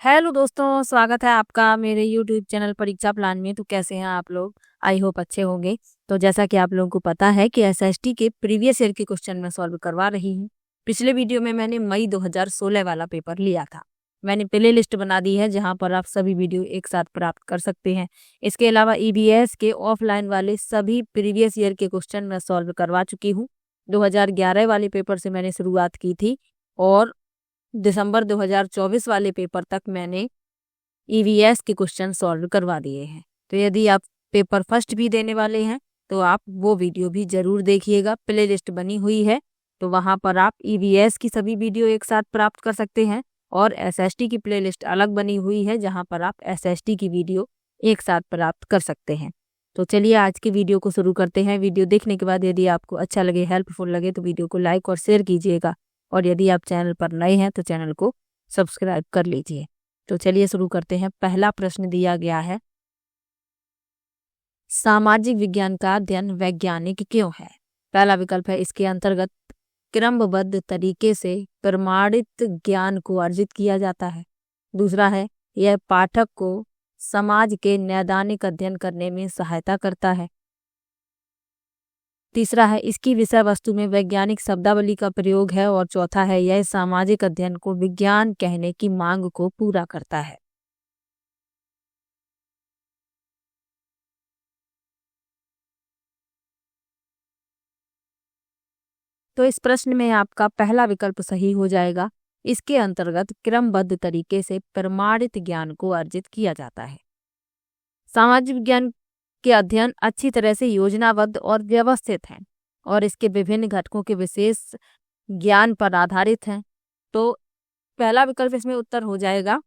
Hello दोस्तों, स्वागत है आपका मेरे यूट्यूब चैनल परीक्षा प्लान में। तो कैसे हैं आप लोग? आई होप अच्छे होंगे। तो जैसा कि आप लोगों को पता है कि एसएसटी के प्रीवियस ईयर के क्वेश्चन मैं सॉल्व करवा रही हूँ। पिछले वीडियो में मैंने मई 2016 वाला पेपर लिया था। मैंने प्ले लिस्ट बना दी है जहाँ पर आप सभी वीडियो एक साथ प्राप्त कर सकते हैं। इसके अलावा ईवीएस के ऑफलाइन वाले सभी प्रीवियस ईयर के क्वेश्चन मैं सॉल्व करवा चुकी हूँ। 2011 वाले पेपर से मैंने शुरुआत की थी और दिसंबर 2024 वाले पेपर तक मैंने ईवीएस के क्वेश्चन सॉल्व करवा दिए हैं। तो यदि आप पेपर फर्स्ट भी देने वाले हैं तो आप वो वीडियो भी जरूर देखिएगा। प्ले लिस्ट बनी हुई है तो वहाँ पर आप ईवीएस की सभी वीडियो एक साथ प्राप्त कर सकते हैं और एसएसटी की प्ले लिस्ट अलग बनी हुई है जहाँ पर आप एसएसटी की वीडियो एक साथ प्राप्त कर सकते हैं। तो चलिए आज की वीडियो को शुरू करते हैं। वीडियो देखने के बाद यदि आपको अच्छा लगे, हेल्पफुल लगे तो वीडियो को लाइक और शेयर कीजिएगा और यदि आप चैनल पर नए हैं तो चैनल को सब्सक्राइब कर लीजिए। तो चलिए शुरू करते हैं। पहला प्रश्न दिया गया है, सामाजिक विज्ञान का अध्ययन वैज्ञानिक क्यों है? पहला विकल्प है इसके अंतर्गत क्रमबद्ध तरीके से प्रमाणित ज्ञान को अर्जित किया जाता है। दूसरा है यह पाठक को समाज के नैदानिक अध्ययन करने में सहायता करता है। तीसरा है इसकी विषय वस्तु में वैज्ञानिक शब्दावली का प्रयोग है और चौथा है यह सामाजिक अध्ययन को विज्ञान कहने की मांग को पूरा करता है। तो इस प्रश्न में आपका पहला विकल्प सही हो जाएगा। इसके अंतर्गत क्रमबद्ध तरीके से प्रमाणित ज्ञान को अर्जित किया जाता है। सामाजिक विज्ञान के अध्ययन अच्छी तरह से योजनाबद्ध और व्यवस्थित हैं और इसके विभिन्न घटकों के विशेष ज्ञान पर आधारित हैं। तो पहला विकल्प इसमें उत्तर हो जाएगा।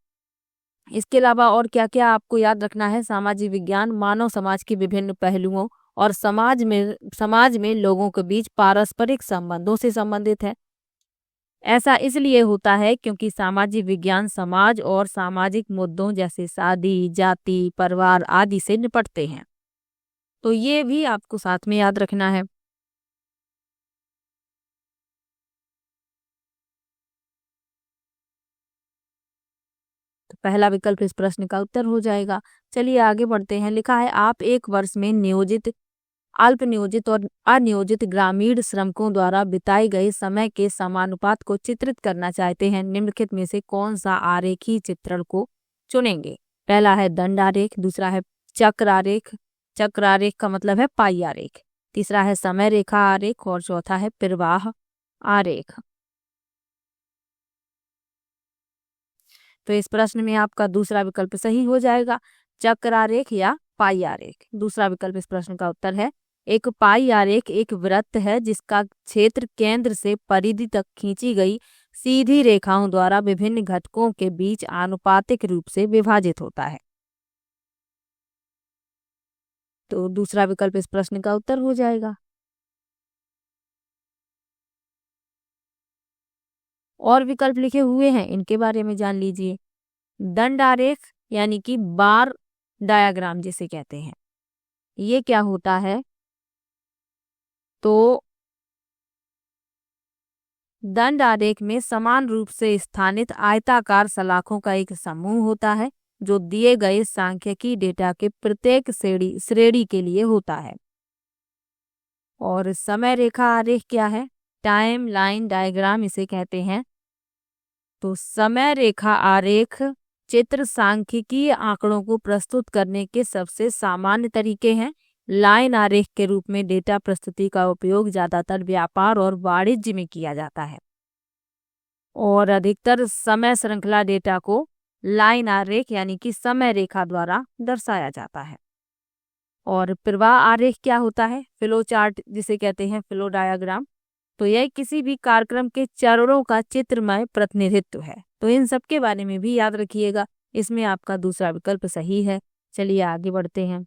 इसके अलावा और क्या क्या आपको याद रखना है? सामाजिक विज्ञान मानव समाज के विभिन्न पहलुओं और समाज में लोगों के बीच पारस्परिक संबंधों से संबंधित है। ऐसा इसलिए होता है क्योंकि सामाजिक विज्ञान समाज और सामाजिक मुद्दों जैसे शादी, जाति, परिवार आदि से निपटते हैं। तो ये भी आपको साथ में याद रखना है। तो पहला विकल्प इस प्रश्न का उत्तर हो जाएगा। चलिए आगे बढ़ते हैं। लिखा है आप एक वर्ष में नियोजित, अल्प नियोजित और अनियोजित ग्रामीण श्रमिकों द्वारा बिताए गए समय के समानुपात को चित्रित करना चाहते हैं। निम्नलिखित में से कौन सा आरेखीय चित्रण को चुनेंगे? पहला है दंड आरेख, दूसरा है चक्र आरेख, चक्र आरेख का मतलब है पाई आरेख, तीसरा है समय रेखा आरेख और चौथा है प्रवाह आरेख। तो इस प्रश्न में आपका दूसरा विकल्प सही हो जाएगा, चक्र आरेख या पाई आरेख। दूसरा विकल्प इस प्रश्न का उत्तर है। एक पाई आरेख एक वृत्त है जिसका क्षेत्र केंद्र से परिधि तक खींची गई सीधी रेखाओं द्वारा विभिन्न घटकों के बीच आनुपातिक रूप से विभाजित होता है। तो दूसरा विकल्प इस प्रश्न का उत्तर हो जाएगा। और विकल्प लिखे हुए हैं, इनके बारे में जान लीजिए। दंड आरेख यानी कि बार डायग्राम जिसे कहते हैं, ये क्या होता है? तो दंड आरेख में समान रूप से स्थानित आयताकार सलाखों का एक समूह होता है जो दिए गए सांख्यिकी डेटा के प्रत्येक श्रेणी के लिए होता है। और समय रेखा आरेख क्या है? टाइम लाइन डायग्राम इसे कहते हैं। तो समय रेखा आरेख चित्र सांख्यिकीय आंकड़ों को प्रस्तुत करने के सबसे सामान्य तरीके हैं। लाइन आरेख के रूप में डेटा प्रस्तुति का उपयोग ज्यादातर व्यापार और वाणिज्य में किया जाता है और अधिकतर समय श्रृंखला डेटा को लाइन आरेख यानी कि समय रेखा द्वारा दर्शाया जाता है। और प्रवाह आरेख क्या होता है? फ्लो चार्ट जिसे कहते हैं, फ्लो डायग्राम। तो यह किसी भी कार्यक्रम के चरणों का चित्रमय प्रतिनिधित्व है। तो इन सब के बारे में भी याद रखिएगा। इसमें आपका दूसरा विकल्प सही है। चलिए आगे बढ़ते हैं।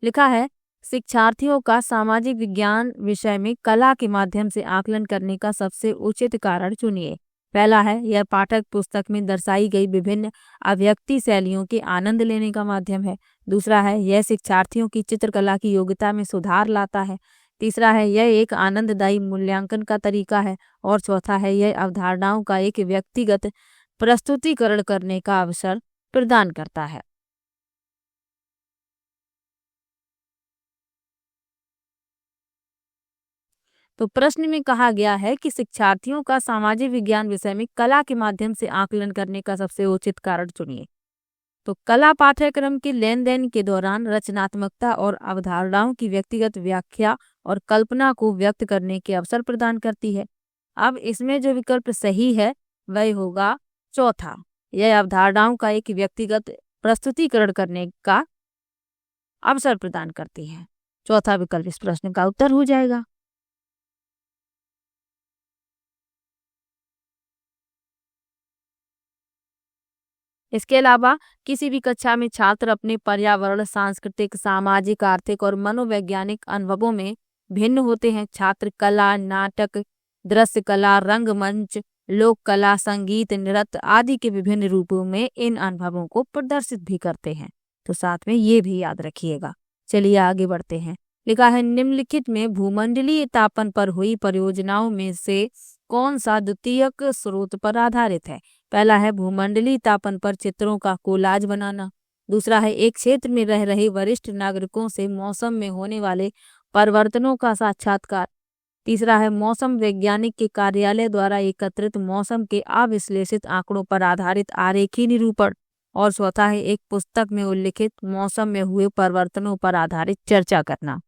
लिखा है शिक्षार्थियों का सामाजिक विज्ञान विषय में कला के माध्यम से आकलन करने का सबसे उचित कारण चुनिए। पहला है यह पाठक पुस्तक में दर्शाई गई विभिन्न अभिव्यक्ति शैलियों के आनंद लेने का माध्यम है। दूसरा है यह शिक्षार्थियों की चित्रकला की योग्यता में सुधार लाता है। तीसरा है यह एक आनंददायी मूल्यांकन का तरीका है, और चौथा है यह अवधारणाओं का एक व्यक्तिगत प्रस्तुतिकरण करने का अवसर प्रदान करता है। तो प्रश्न में कहा गया है कि शिक्षार्थियों का सामाजिक विज्ञान विषय में कला के माध्यम से आकलन करने का सबसे उचित कारण चुनिए। तो कला पाठ्यक्रम के लेन देन के दौरान रचनात्मकता और अवधारणाओं की व्यक्तिगत व्याख्या और कल्पना को व्यक्त करने के अवसर प्रदान करती है। अब इसमें जो विकल्प सही है वह होगा चौथा, यह अवधारणाओं का एक व्यक्तिगत प्रस्तुतिकरण करने का अवसर प्रदान करती है। चौथा विकल्प इस प्रश्न का उत्तर हो जाएगा। इसके अलावा किसी भी कक्षा में छात्र अपने पर्यावरण, सांस्कृतिक, सामाजिक, आर्थिक और मनोवैज्ञानिक अनुभवों में भिन्न होते हैं। छात्र कला, नाटक, दृश्य कला, रंगमंच, लोक कला, संगीत, नृत्य आदि के विभिन्न रूपों में इन अनुभवों को प्रदर्शित भी करते हैं। तो साथ में ये भी याद रखिएगा। चलिए आगे बढ़ते हैं। लिखा है निम्नलिखित में भूमंडलीय तापन पर हुई परियोजनाओं में से कौन सा द्वितीयक स्रोत पर आधारित है। पहला है भूमंडलीय तापन पर चित्रों का कोलाज बनाना। दूसरा है एक क्षेत्र में रह रहे वरिष्ठ नागरिकों से मौसम में होने वाले परिवर्तनों का साक्षात्कार। तीसरा है मौसम वैज्ञानिक के कार्यालय द्वारा एकत्रित मौसम के अविश्लेषित आंकड़ों पर आधारित आरेखी निरूपण। और चौथा है एक पुस्तक में उल्लिखित मौसम में हुए परिवर्तनों पर आधारित चर्चा करना।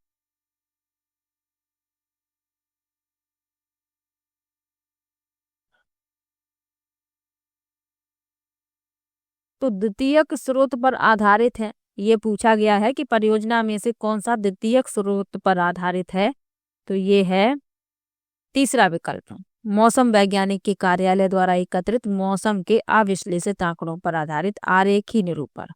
तो द्वितीयक स्रोत पर आधारित है, ये पूछा गया है कि परियोजना में से कौन सा द्वितीयक स्रोत पर आधारित है। तो ये है तीसरा विकल्प, मौसम वैज्ञानिक के कार्यालय द्वारा एकत्रित मौसम के अविश्लेषित आंकड़ों पर आधारित आरेखी निरूपण।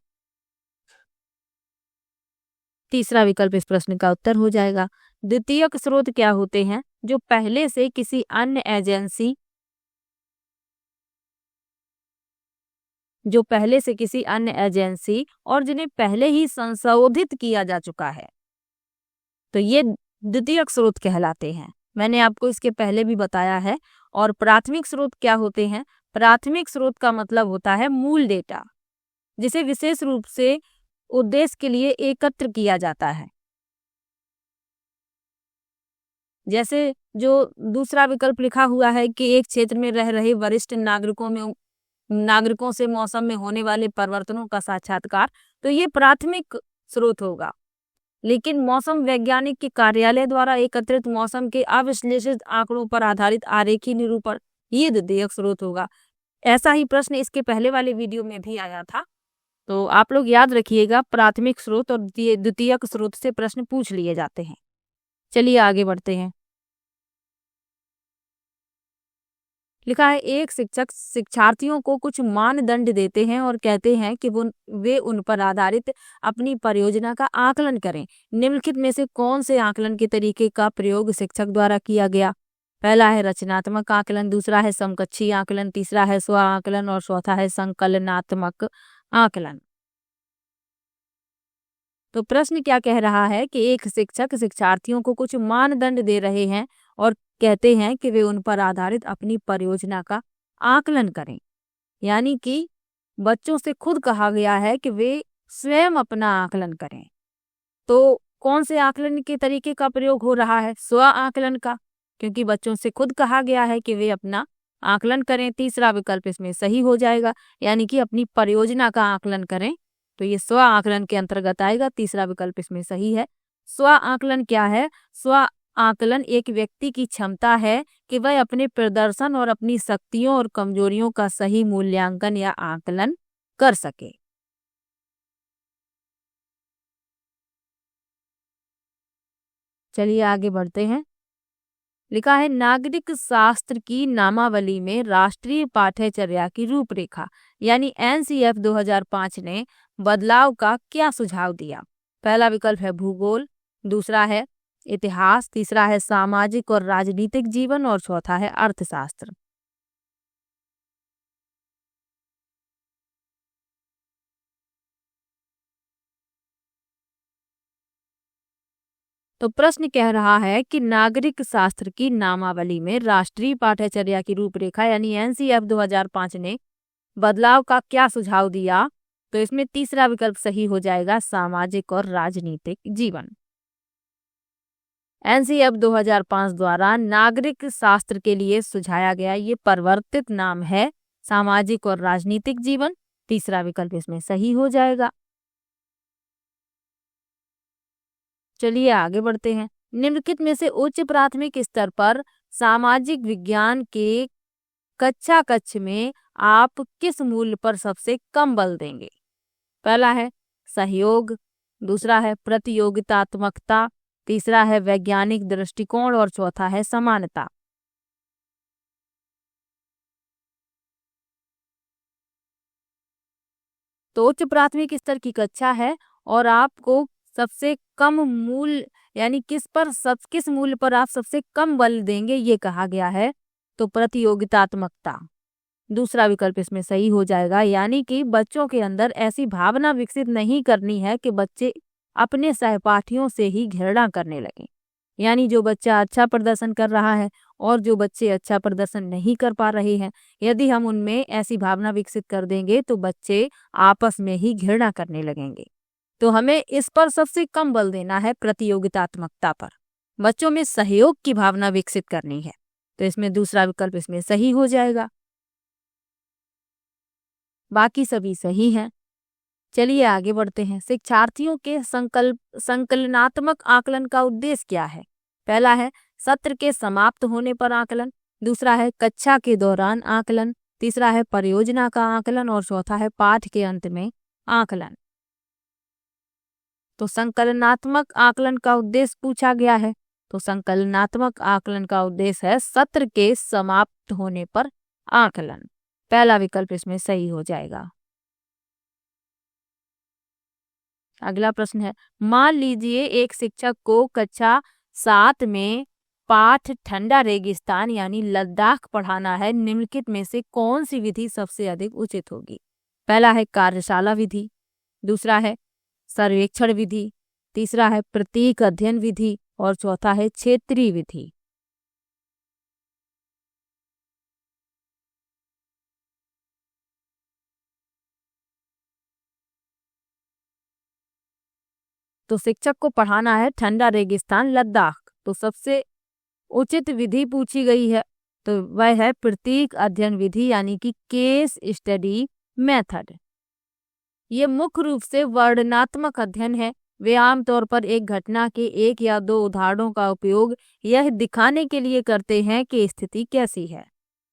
तीसरा विकल्प इस प्रश्न का उत्तर हो जाएगा। द्वितीयक स्रोत क्या होते हैं? जो पहले से किसी अन्य एजेंसी और जिन्हें पहले ही संशोधित किया जा चुका है, तो ये द्वितीयक स्रोत कहलाते हैं। मैंने आपको इसके पहले भी बताया है। और प्राथमिक स्रोत क्या होते हैं? प्राथमिक स्रोत का मतलब होता है मूल डेटा, जिसे विशेष रूप से उद्देश्य के लिए एकत्र किया जाता है। जैसे जो दूसरा विकल्प लिखा हुआ है कि एक क्षेत्र में रह रहे वरिष्ठ नागरिकों से मौसम में होने वाले परिवर्तनों का साक्षात्कार, तो ये प्राथमिक स्रोत होगा। लेकिन मौसम वैज्ञानिक के कार्यालय द्वारा एकत्रित मौसम के अविश्लेषित आंकड़ों पर आधारित आरेखी निरूपण, ये द्वितीयक स्रोत होगा। ऐसा ही प्रश्न इसके पहले वाले वीडियो में भी आया था। तो आप लोग याद रखिएगा, प्राथमिक स्रोत और द्वितीयक स्रोत से प्रश्न पूछ लिए जाते हैं। चलिए आगे बढ़ते हैं। लिखा है एक शिक्षक शिक्षार्थियों को कुछ मानदंड देते हैं और कहते हैं कि वे उन पर आधारित अपनी परियोजना का आकलन करें। निम्नलिखित में से कौन से आकलन के तरीके का प्रयोग शिक्षक द्वारा किया गया? पहला है रचनात्मक आकलन, दूसरा है समकक्षी आकलन, तीसरा है स्व आकलन और चौथा है संकलनात्मक आकलन। तो प्रश्न क्या कह रहा है कि एक शिक्षक शिक्षार्थियों को कुछ मानदंड दे रहे हैं और कहते हैं कि वे उन पर आधारित अपनी परियोजना का आकलन करें। यानी कि बच्चों से खुद कहा गया है कि वे स्वयं अपना आकलन करें। तो कौन से आकलन के तरीके का प्रयोग हो रहा है? स्व आकलन का, क्योंकि बच्चों से खुद कहा गया है कि वे अपना आकलन करें। तीसरा विकल्प इसमें सही हो जाएगा, यानी कि अपनी परियोजना का आकलन करें। तो ये स्व आकलन के अंतर्गत आएगा। तीसरा विकल्प इसमें सही है। स्व आकलन क्या है? स्व आकलन एक व्यक्ति की क्षमता है कि वह अपने प्रदर्शन और अपनी शक्तियों और कमजोरियों का सही मूल्यांकन या आकलन कर सके। चलिए आगे बढ़ते हैं। लिखा है नागरिक शास्त्र की नामावली में राष्ट्रीय पाठ्यचर्या की रूपरेखा यानी एनसीएफ 2005 ने बदलाव का क्या सुझाव दिया? पहला विकल्प है भूगोल, दूसरा है इतिहास, तीसरा है सामाजिक और राजनीतिक जीवन और चौथा है अर्थशास्त्र। तो प्रश्न कह रहा है कि नागरिक शास्त्र की नामावली में राष्ट्रीय पाठ्यचर्या की रूपरेखा यानी एनसीएफ 2005 ने बदलाव का क्या सुझाव दिया? तो इसमें तीसरा विकल्प सही हो जाएगा, सामाजिक और राजनीतिक जीवन। एनसीएफ 2005 द्वारा नागरिक शास्त्र के लिए सुझाया गया ये परिवर्तित नाम है सामाजिक और राजनीतिक जीवन। तीसरा विकल्प इसमें सही हो जाएगा। चलिए आगे बढ़ते हैं। निम्नलिखित में से उच्च प्राथमिक स्तर पर सामाजिक विज्ञान के कक्षा कक्ष में आप किस मूल्य पर सबसे कम बल देंगे? पहला है सहयोग, दूसरा है प्रतियोगितात्मकता, तीसरा है वैज्ञानिक दृष्टिकोण और चौथा है समानता। तो उच्च प्राथमिक स्तर की कक्षा है और आपको सबसे कम मूल्य यानी किस मूल्य पर आप सबसे कम बल देंगे ये कहा गया है। तो प्रतियोगितात्मकता दूसरा विकल्प इसमें सही हो जाएगा, यानी कि बच्चों के अंदर ऐसी भावना विकसित नहीं करनी है कि बच्चे अपने सहपाठियों से ही घृणा करने लगें। यानी जो बच्चा अच्छा प्रदर्शन कर रहा है और जो बच्चे अच्छा प्रदर्शन नहीं कर पा रहे हैं, यदि हम उनमें ऐसी भावना विकसित कर देंगे तो बच्चे आपस में ही घृणा करने लगेंगे। तो हमें इस पर सबसे कम बल देना है, प्रतियोगितात्मकता पर। बच्चों में सहयोग की भावना विकसित करनी है, तो इसमें दूसरा विकल्प इसमें सही हो जाएगा। बाकी सभी सही हैं। चलिए आगे बढ़ते हैं। शिक्षार्थियों के संकलनात्मक आकलन का उद्देश्य क्या है? पहला है सत्र के समाप्त होने पर आकलन, दूसरा है कक्षा के दौरान आकलन, तीसरा है परियोजना का आकलन और चौथा है पाठ के अंत में आकलन। तो संकलनात्मक आकलन का उद्देश्य पूछा गया है, तो संकलनात्मक आकलन का उद्देश्य है सत्र के समाप्त होने पर आकलन। पहला विकल्प इसमें सही हो जाएगा। अगला प्रश्न है, मान लीजिए एक शिक्षक को कक्षा 7 में पाठ ठंडा रेगिस्तान यानी लद्दाख पढ़ाना है। निम्नलिखित में से कौन सी विधि सबसे अधिक उचित होगी? पहला है कार्यशाला विधि, दूसरा है सर्वेक्षण विधि, तीसरा है प्रतीक अध्ययन विधि और चौथा है क्षेत्रीय विधि। तो शिक्षक को पढ़ाना है ठंडा रेगिस्तान लद्दाख, तो सबसे उचित विधि पूछी गई है, तो वह है प्रतीक अध्ययन विधि यानी कि केस स्टडी मेथड। ये मुख्य रूप से वर्णनात्मक अध्ययन है। वे आमतौर पर एक घटना के एक या दो उदाहरणों का उपयोग यह दिखाने के लिए करते हैं कि स्थिति कैसी है।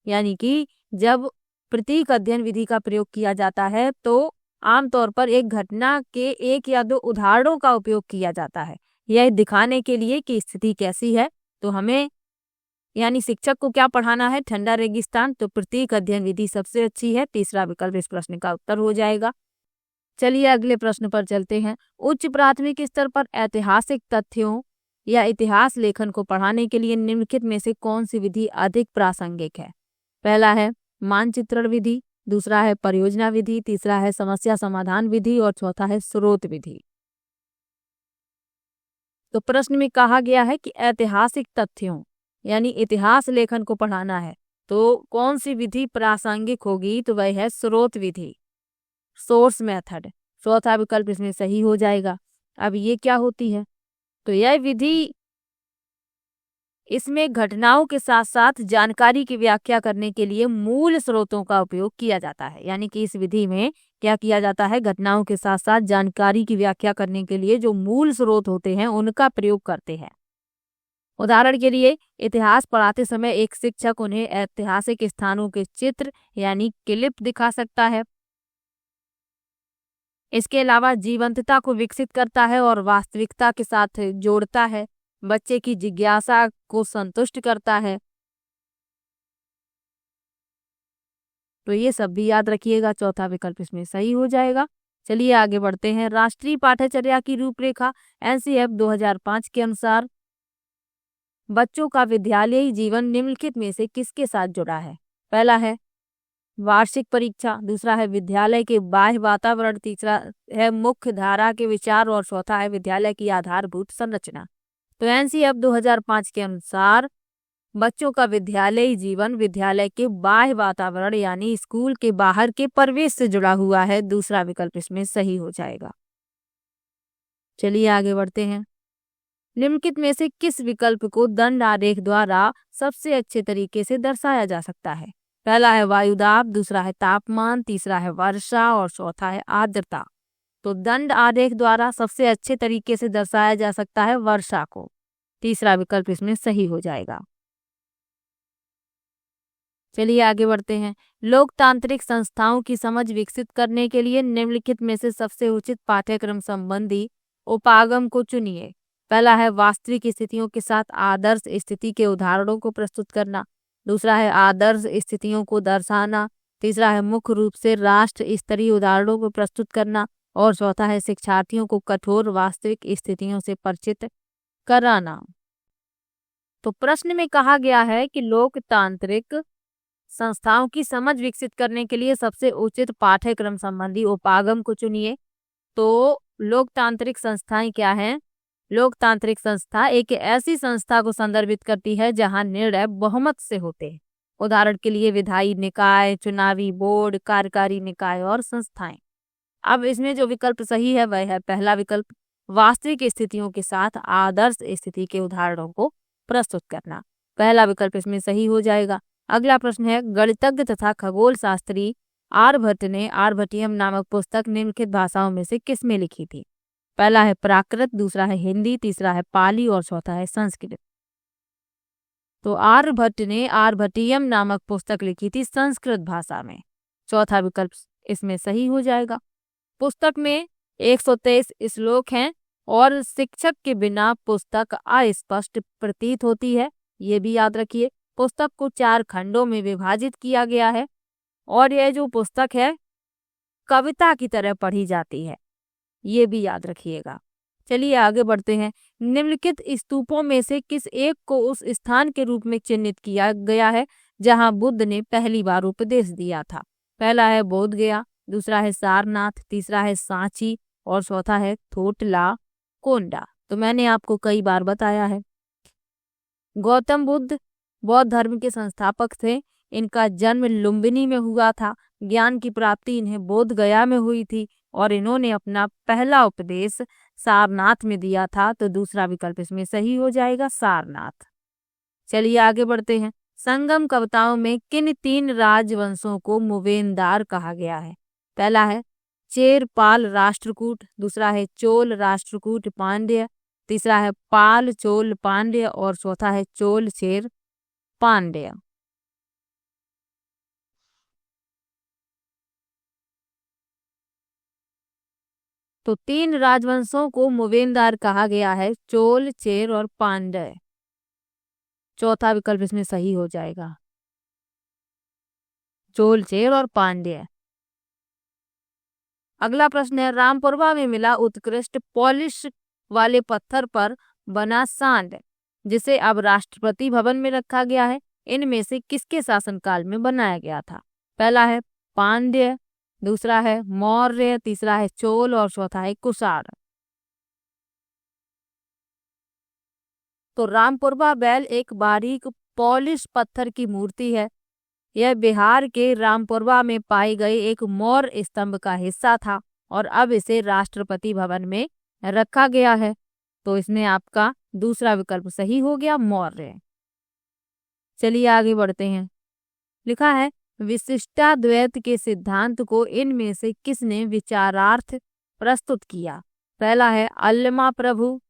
यानी कि जब प्रतीक अध्ययन विधि का प्रयोग किया जाता है तो आमतौर पर एक घटना के एक या दो उदाहरणों का उपयोग किया जाता है, यह दिखाने के लिए कि स्थिति कैसी है। तो हमें यानी शिक्षक को क्या पढ़ाना है? ठंडा रेगिस्तान, तो प्रतीक अध्ययन विधि सबसे अच्छी है। तीसरा विकल्प इस प्रश्न का उत्तर हो जाएगा। चलिए अगले प्रश्न पर चलते हैं। उच्च प्राथमिक स्तर पर ऐतिहासिक तथ्यों या इतिहास लेखन को पढ़ाने के लिए निम्नलिखित में से कौन सी विधि अधिक प्रासंगिक है? पहला है मानचित्रण विधि, दूसरा है परियोजना विधि, तीसरा है समस्या समाधान विधि और चौथा है स्रोत विधि। तो प्रश्न में कहा गया है कि ऐतिहासिक तथ्यों यानी इतिहास लेखन को पढ़ाना है, तो कौन सी विधि प्रासंगिक होगी? तो वह है स्रोत विधि, सोर्स मेथड। चौथा विकल्प इसमें सही हो जाएगा। अब ये क्या होती है? तो यह विधि इसमें घटनाओं के साथ साथ जानकारी की व्याख्या करने के लिए मूल स्रोतों का उपयोग किया जाता है। यानी कि इस विधि में क्या किया जाता है? घटनाओं के साथ साथ जानकारी की व्याख्या करने के लिए जो मूल स्रोत होते हैं उनका प्रयोग करते हैं। उदाहरण के लिए इतिहास पढ़ाते समय एक शिक्षक उन्हें ऐतिहासिक स्थानों के चित्र यानी क्लिप दिखा सकता है। इसके अलावा जीवंतता को विकसित करता है और वास्तविकता के साथ जोड़ता है, बच्चे की जिज्ञासा को संतुष्ट करता है। तो ये सब भी याद रखिएगा। चौथा विकल्प इसमें सही हो जाएगा। चलिए आगे बढ़ते हैं। राष्ट्रीय पाठ्यचर्या की रूपरेखा एनसीएफ 2005 के अनुसार बच्चों का विद्यालयी जीवन निम्नलिखित में से किसके साथ जुड़ा है? पहला है वार्षिक परीक्षा, दूसरा है विद्यालय के बाह्य वातावरण, तीसरा है मुख्य धारा के विचार और चौथा है विद्यालय की आधारभूत संरचना। तो एनसीएफ 2005 के अनुसार बच्चों का विद्यालयी जीवन विद्यालय के बाह्य वातावरण यानी स्कूल के बाहर के परिवेश से जुड़ा हुआ है। दूसरा विकल्प इसमें सही हो जाएगा। चलिए आगे बढ़ते हैं। निम्नलिखित में से किस विकल्प को दंड आरेख द्वारा सबसे अच्छे तरीके से दर्शाया जा सकता है? पहला है वायुदाब, दूसरा है तापमान, तीसरा है वर्षा और चौथा है आर्द्रता। तो दंड आरेख द्वारा सबसे अच्छे तरीके से दर्शाया जा सकता है वर्षा को। तीसरा विकल्प इसमें सही हो जाएगा। चलिए आगे बढ़ते हैं। लोकतांत्रिक संस्थाओं की समझ विकसित करने के लिए निम्नलिखित में से सबसे उचित पाठ्यक्रम संबंधी उपागम को चुनिए। पहला है वास्तविक स्थितियों के साथ आदर्श स्थिति के उदाहरणों को प्रस्तुत करना, दूसरा है आदर्श स्थितियों को दर्शाना, तीसरा है मुख्य रूप से राष्ट्र स्तरीय उदाहरणों को प्रस्तुत करना और चौथा है शिक्षार्थियों को कठोर वास्तविक स्थितियों से परिचित कराना। तो प्रश्न में कहा गया है कि लोकतांत्रिक संस्थाओं की समझ विकसित करने के लिए सबसे उचित पाठ्यक्रम संबंधी उपागम को चुनिए। तो लोकतांत्रिक संस्थाएं क्या हैं? लोकतांत्रिक संस्था एक ऐसी संस्था को संदर्भित करती है जहां निर्णय बहुमत से होते हैं। उदाहरण के लिए विधायी निकाय, चुनावी बोर्ड, कार्यकारी निकाय और संस्थाएं। अब इसमें जो विकल्प सही है वह है पहला विकल्प, वास्तविक स्थितियों के साथ आदर्श स्थिति के उदाहरणों को प्रस्तुत करना। पहला विकल्प इसमें सही हो जाएगा। अगला प्रश्न है, गणितज्ञ तथा खगोल शास्त्री आर्यभट्ट ने आर्यभट्टियम नामक पुस्तक निम्नलिखित भाषाओं में से किस में लिखी थी? पहला है प्राकृत, दूसरा है हिंदी, तीसरा है पाली और चौथा है संस्कृत। तो आर्यभट्ट ने आर्यभट्टियम नामक पुस्तक लिखी थी संस्कृत भाषा में। चौथा विकल्प इसमें सही हो जाएगा। पुस्तक में 123 श्लोक हैं और शिक्षक के बिना पुस्तक अस्पष्ट प्रतीत होती है। ये भी याद रखिए। पुस्तक को 4 खंडों में विभाजित किया गया है और यह जो पुस्तक है कविता की तरह पढ़ी जाती है, ये भी याद रखिएगा। चलिए आगे बढ़ते हैं। निम्नलिखित स्तूपों में से किस एक को उस स्थान के रूप में चिन्हित किया गया है जहां बुद्ध ने पहली बार उपदेश दिया था? पहला है बोध गया, दूसरा है सारनाथ, तीसरा है सांची और चौथा है थोटला कोंडा। तो मैंने आपको कई बार बताया है, गौतम बुद्ध बौद्ध धर्म के संस्थापक थे। इनका जन्म लुम्बिनी में हुआ था। ज्ञान की प्राप्ति इन्हें बोध गया में हुई थी और इन्होंने अपना पहला उपदेश सारनाथ में दिया था। तो दूसरा विकल्प इसमें सही हो जाएगा, सारनाथ। चलिए आगे बढ़ते हैं। संगम कविताओं में किन 3 राजवंशों को मूवेनदार कहा गया है? पहला है चेर पाल राष्ट्रकूट, दूसरा है चोल राष्ट्रकूट पांड्य, तीसरा है पाल चोल पांड्य और चौथा है चोल चेर पांड्य। तो 3 राजवंशों को मूवेनदार कहा गया है, चोल, चेर और पांड्य। चौथा विकल्प इसमें सही हो जाएगा, चोल, चेर और पांड्य। अगला प्रश्न है, रामपुरवा में मिला उत्कृष्ट पॉलिश वाले पत्थर पर बना सांड जिसे अब राष्ट्रपति भवन में रखा गया है, इनमें से किसके शासनकाल में बनाया गया था? पहला है पांड्य, दूसरा है मौर्य, तीसरा है चोल और चौथा है कुषाण। तो रामपुरवा बैल एक बारीक पॉलिश पत्थर की मूर्ति है। यह बिहार के रामपुरवा में पाई गई एक मौर्य स्तंभ का हिस्सा था और अब इसे राष्ट्रपति भवन में रखा गया है। तो इसमें आपका दूसरा विकल्प सही हो गया, मौर्य। चलिए आगे बढ़ते हैं। लिखा है, विशिष्टाद्वैत के सिद्धांत को इनमें से किसने विचारार्थ प्रस्तुत किया? पहला है अल्लमा प्रभु,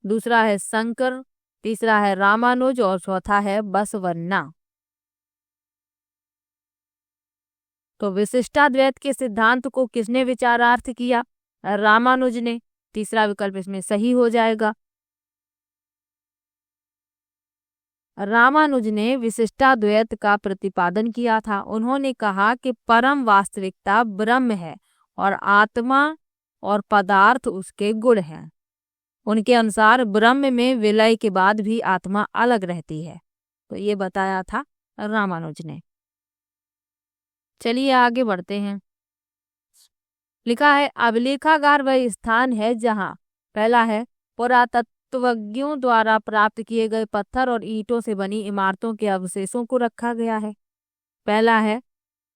दूसरा है शंकर, तीसरा है रामानुज और चौथा है बसवन्ना। तो विशिष्टाद्वैत के सिद्धांत को किसने विचारार्थ किया? रामानुज ने। तीसरा विकल्प इसमें सही हो जाएगा। रामानुज ने विशिष्टाद्वैत का प्रतिपादन किया था। उन्होंने कहा कि परम वास्तविकता ब्रह्म है और आत्मा और पदार्थ उसके गुण हैं। उनके अनुसार ब्रह्म में विलय के बाद भी आत्मा अलग रहती है। तो ये बताया था रामानुज ने। चलिए आगे बढ़ते हैं। लिखा है, अभिलेखागार वह स्थान है जहाँ पहला है पुरातत्व पुरातत्वज्ञों द्वारा प्राप्त किए गए पत्थर और ईंटों से बनी इमारतों के अवशेषों को रखा गया है। पहला है।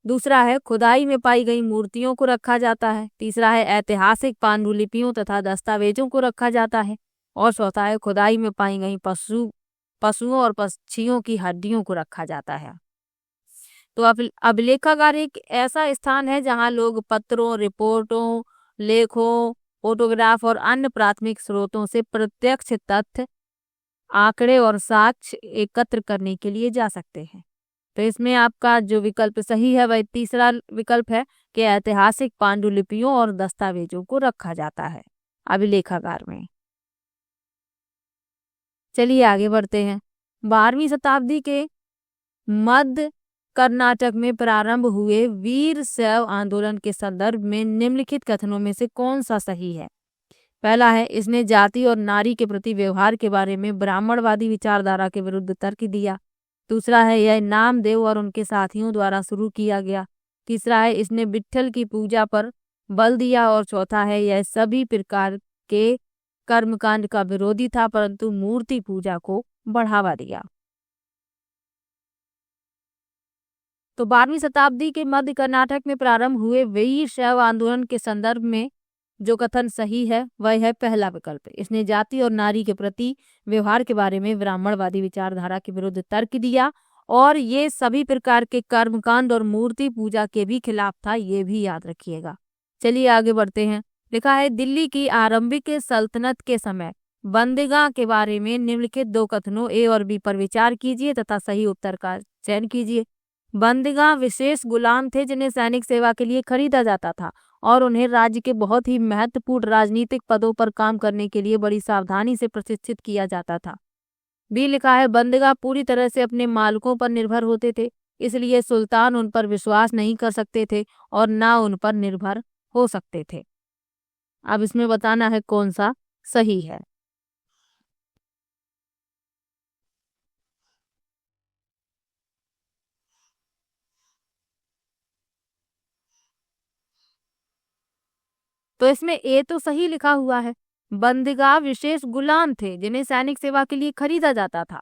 दूसरा है खुदाई में पाई गई मूर्तियों को रखा जाता है। तीसरा है ऐतिहासिक पांडुलिपियों तथा दस्तावेजों को रखा जाता है। और चौथा है खुदाई में पाई गई पशुओं और पक्षियों की हड्डियों को रखा जाता है। तो अभिलेखागार एक ऐसा स्थान है जहां लोग पत्रों, रिपोर्टों, लेखों, फोटोग्राफ और अन्य प्राथमिक स्रोतों से प्रत्यक्ष तथ्य, आंकड़े और साक्ष्य एकत्र करने के लिए जा सकते हैं। तो इसमें आपका जो विकल्प सही है वह तीसरा विकल्प है कि ऐतिहासिक पांडुलिपियों और दस्तावेजों को रखा जाता है अभिलेखागार में। चलिए आगे बढ़ते हैं। 12वीं शताब्दी के मध्य कर्नाटक में प्रारंभ हुए वीर शैव आंदोलन के संदर्भ में निम्नलिखित कथनों में से कौन सा सही है? पहला है, इसने जाति और नारी के प्रति व्यवहार के बारे में ब्राह्मणवादी विचारधारा के विरुद्ध तर्क दिया। दूसरा है, यह नामदेव और उनके साथियों द्वारा शुरू किया गया। तीसरा है, इसने विट्ठल की पूजा पर बल दिया। और चौथा है, यह सभी प्रकार के कर्मकांड का विरोधी था परंतु मूर्ति पूजा को बढ़ावा दिया। तो 12वीं शताब्दी के मध्य कर्नाटक में प्रारंभ हुए वीर शैव आंदोलन के संदर्भ में जो कथन सही है वह है पहला विकल्प। इसने जाति और नारी के प्रति व्यवहार के बारे में ब्राह्मणवादी विचारधारा के विरुद्ध तर्क दिया और ये सभी प्रकार के कर्मकांड और मूर्ति पूजा के भी खिलाफ था, ये भी याद रखिएगा। चलिए आगे बढ़ते हैं। लिखा है, दिल्ली की आरंभिक सल्तनत के समय बंदीगाह के बारे में निम्नलिखित दो कथनों ए और बी पर विचार कीजिए तथा सही उत्तर का चयन कीजिए। बंदीगाह विशेष गुलाम थे जिन्हें सैनिक सेवा के लिए खरीदा जाता था और उन्हें राज्य के बहुत ही महत्वपूर्ण राजनीतिक पदों पर काम करने के लिए बड़ी सावधानी से प्रशिक्षित किया जाता था। बी लिखा है, बंदीगाह पूरी तरह से अपने मालिकों पर निर्भर होते थे, इसलिए सुल्तान उन पर विश्वास नहीं कर सकते थे और ना उन पर निर्भर हो सकते थे। अब इसमें बताना है कौन सा सही है। तो इसमें ए तो सही लिखा हुआ है। बंदीगाह विशेष गुलाम थे जिन्हें सैनिक सेवा के लिए खरीदा जाता था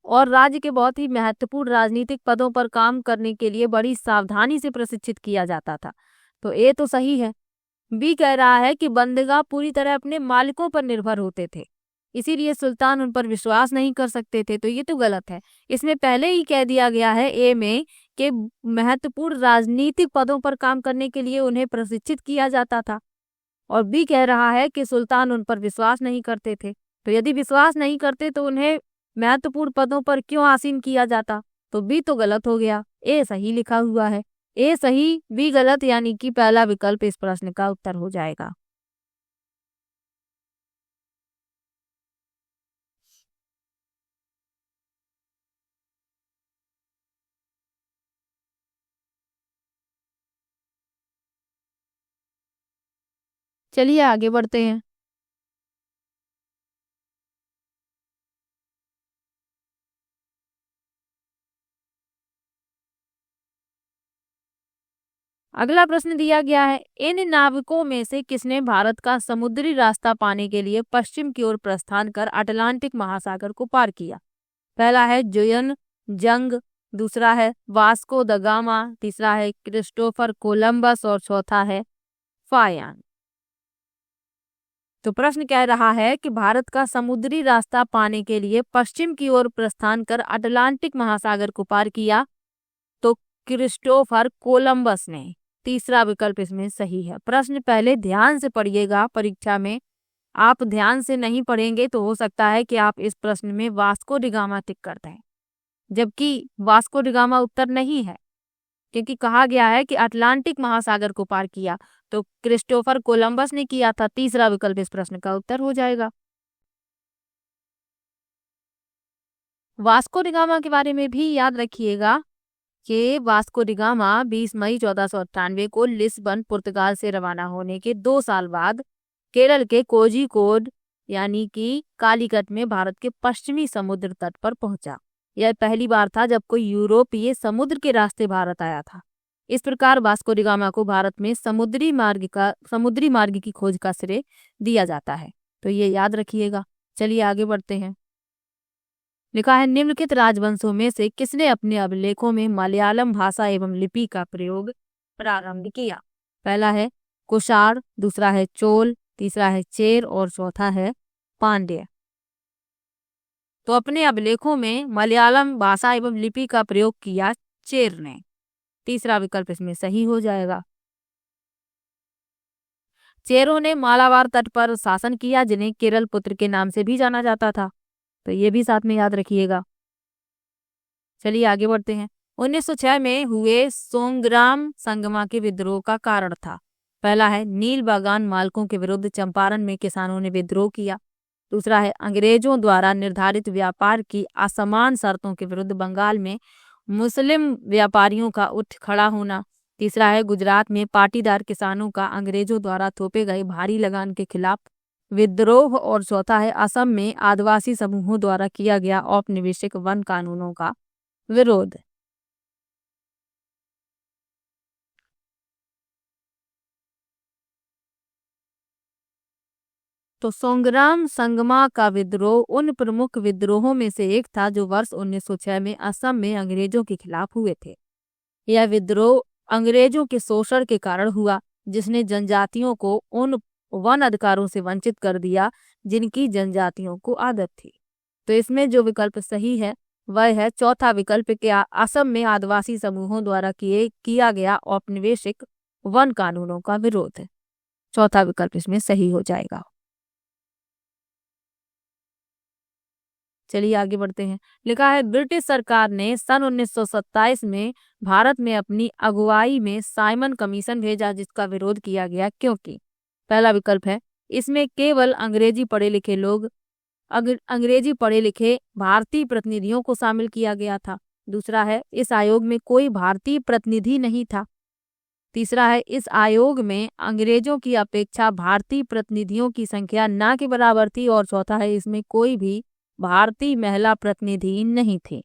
और राज्य के बहुत ही महत्वपूर्ण राजनीतिक पदों पर काम करने के लिए बड़ी सावधानी से प्रशिक्षित किया जाता था। तो ए तो सही है। बी कह रहा है कि बंदीगाह पूरी तरह अपने मालिकों पर निर्भर होते थे, इसीलिए सुल्तान उन पर विश्वास नहीं कर सकते थे। तो ये तो गलत है। इसमें पहले ही कह दिया गया है ए में कि महत्वपूर्ण राजनीतिक पदों पर काम करने के लिए उन्हें प्रशिक्षित किया जाता था और बी कह रहा है कि सुल्तान उन पर विश्वास नहीं करते थे। तो यदि विश्वास नहीं करते तो उन्हें महत्वपूर्ण पदों पर क्यों आसीन किया जाता? तो बी तो गलत हो गया, ए सही लिखा हुआ है। ए सही, बी गलत, यानी कि पहला विकल्प इस प्रश्न का उत्तर हो जाएगा। चलिए आगे बढ़ते हैं। अगला प्रश्न दिया गया है, इन नाविकों में से किसने भारत का समुद्री रास्ता पाने के लिए पश्चिम की ओर प्रस्थान कर अटलांटिक महासागर को पार किया? पहला है जुयन जंग, दूसरा है वास्को द गामा, तीसरा है क्रिस्टोफर कोलंबस और चौथा है फायान। तो प्रश्न कह रहा है कि भारत का समुद्री रास्ता पाने के लिए पश्चिम की ओर प्रस्थान कर अटलांटिक महासागर को पार किया तो क्रिस्टोफर कोलंबस ने। तीसरा विकल्प इसमें सही है। प्रश्न पहले ध्यान से पढ़िएगा, परीक्षा में आप ध्यान से नहीं पढ़ेंगे तो हो सकता है कि आप इस प्रश्न में वास्को डी गामा टिक कर दें, जबकि वास्को डी गामा उत्तर नहीं है क्योंकि कहा गया है कि अटलांटिक महासागर को पार किया तो क्रिस्टोफर कोलंबस ने किया था। तीसरा विकल्प इस प्रश्न का उत्तर हो जाएगा। वास्को डी गामा के बारे में भी याद रखिएगा कि वास्को डी गामा 20 मई 1498 को लिस्बन पुर्तगाल से रवाना होने के 2 साल बाद केरल के कोझिकोड यानी कि कालीकट में भारत के पश्चिमी समुद्र तट पर पहुंचा। यह पहली बार था जब कोई यूरोपीय समुद्र के रास्ते भारत आया था। इस प्रकार वास्को डी गामा को भारत में समुद्री मार्ग की खोज का श्रेय दिया जाता है। तो ये याद रखिएगा। चलिए आगे बढ़ते हैं। लिखा है निम्नलिखित राजवंशों में से किसने अपने अभिलेखों में मलयालम भाषा एवं लिपि का प्रयोग प्रारंभ किया? पहला है कुषाण, दूसरा है चोल, तीसरा है चेर और चौथा है पांड्य। तो अपने अभिलेखों में मलयालम भाषा एवं लिपि का प्रयोग किया चेर ने। तीसरा विकल्प इसमें सही हो जाएगा। चेरों ने मालाबार तट पर शासन किया, जिन्हें केरल पुत्र के नाम से भी जाना जाता था, तो ये भी साथ में याद रखिएगा। चलिए आगे बढ़ते हैं। 1906 में हुए सोंग्राम संगमा के विद्रोह का कारण था। पहला है नील बागान मालिकों के विरुद्ध चंपारण में किसानों ने विद्रोह किया। दूसरा है अंग्रेजों द्वारा निर्धारित व्यापार की असमान शर्तों के विरुद्ध बंगाल में मुस्लिम व्यापारियों का उठ खड़ा होना। तीसरा है गुजरात में पाटीदार किसानों का अंग्रेजों द्वारा थोपे गए भारी लगान के खिलाफ विद्रोह। और चौथा है असम में आदिवासी समूहों द्वारा किया गया औपनिवेशिक वन कानूनों का विरोध। तो सोंग्राम संगमा का विद्रोह उन प्रमुख विद्रोहों में से एक था जो वर्ष 1906 में असम में अंग्रेजों के खिलाफ हुए थे। यह विद्रोह अंग्रेजों के शोषण के कारण हुआ, जिसने जनजातियों को उन वन अधिकारों से वंचित कर दिया जिनकी जनजातियों को आदत थी। तो इसमें जो विकल्प सही है वह है चौथा विकल्प के असम में आदिवासी समूहों द्वारा किया गया औपनिवेशिक वन कानूनों का विरोध। चौथा विकल्प इसमें सही हो जाएगा। चलिए आगे बढ़ते हैं। लिखा है ब्रिटिश सरकार ने सन 1927 में भारत में अपनी अगुवाई में साइमन कमीशन भेजा, जिसका विरोध किया गया क्योंकि पहला विकल्प है इसमें केवल अंग्रेजी पढ़े लिखे लोग अंग्रेजी पढ़े लिखे भारतीय प्रतिनिधियों को शामिल किया गया था। दूसरा है इस आयोग में कोई भारतीय प्रतिनिधि नहीं था। तीसरा है इस आयोग में अंग्रेजों की अपेक्षा भारतीय प्रतिनिधियों की संख्या ना के बराबर थी। और चौथा है इसमें कोई भी भारतीय महिला प्रतिनिधि नहीं थी।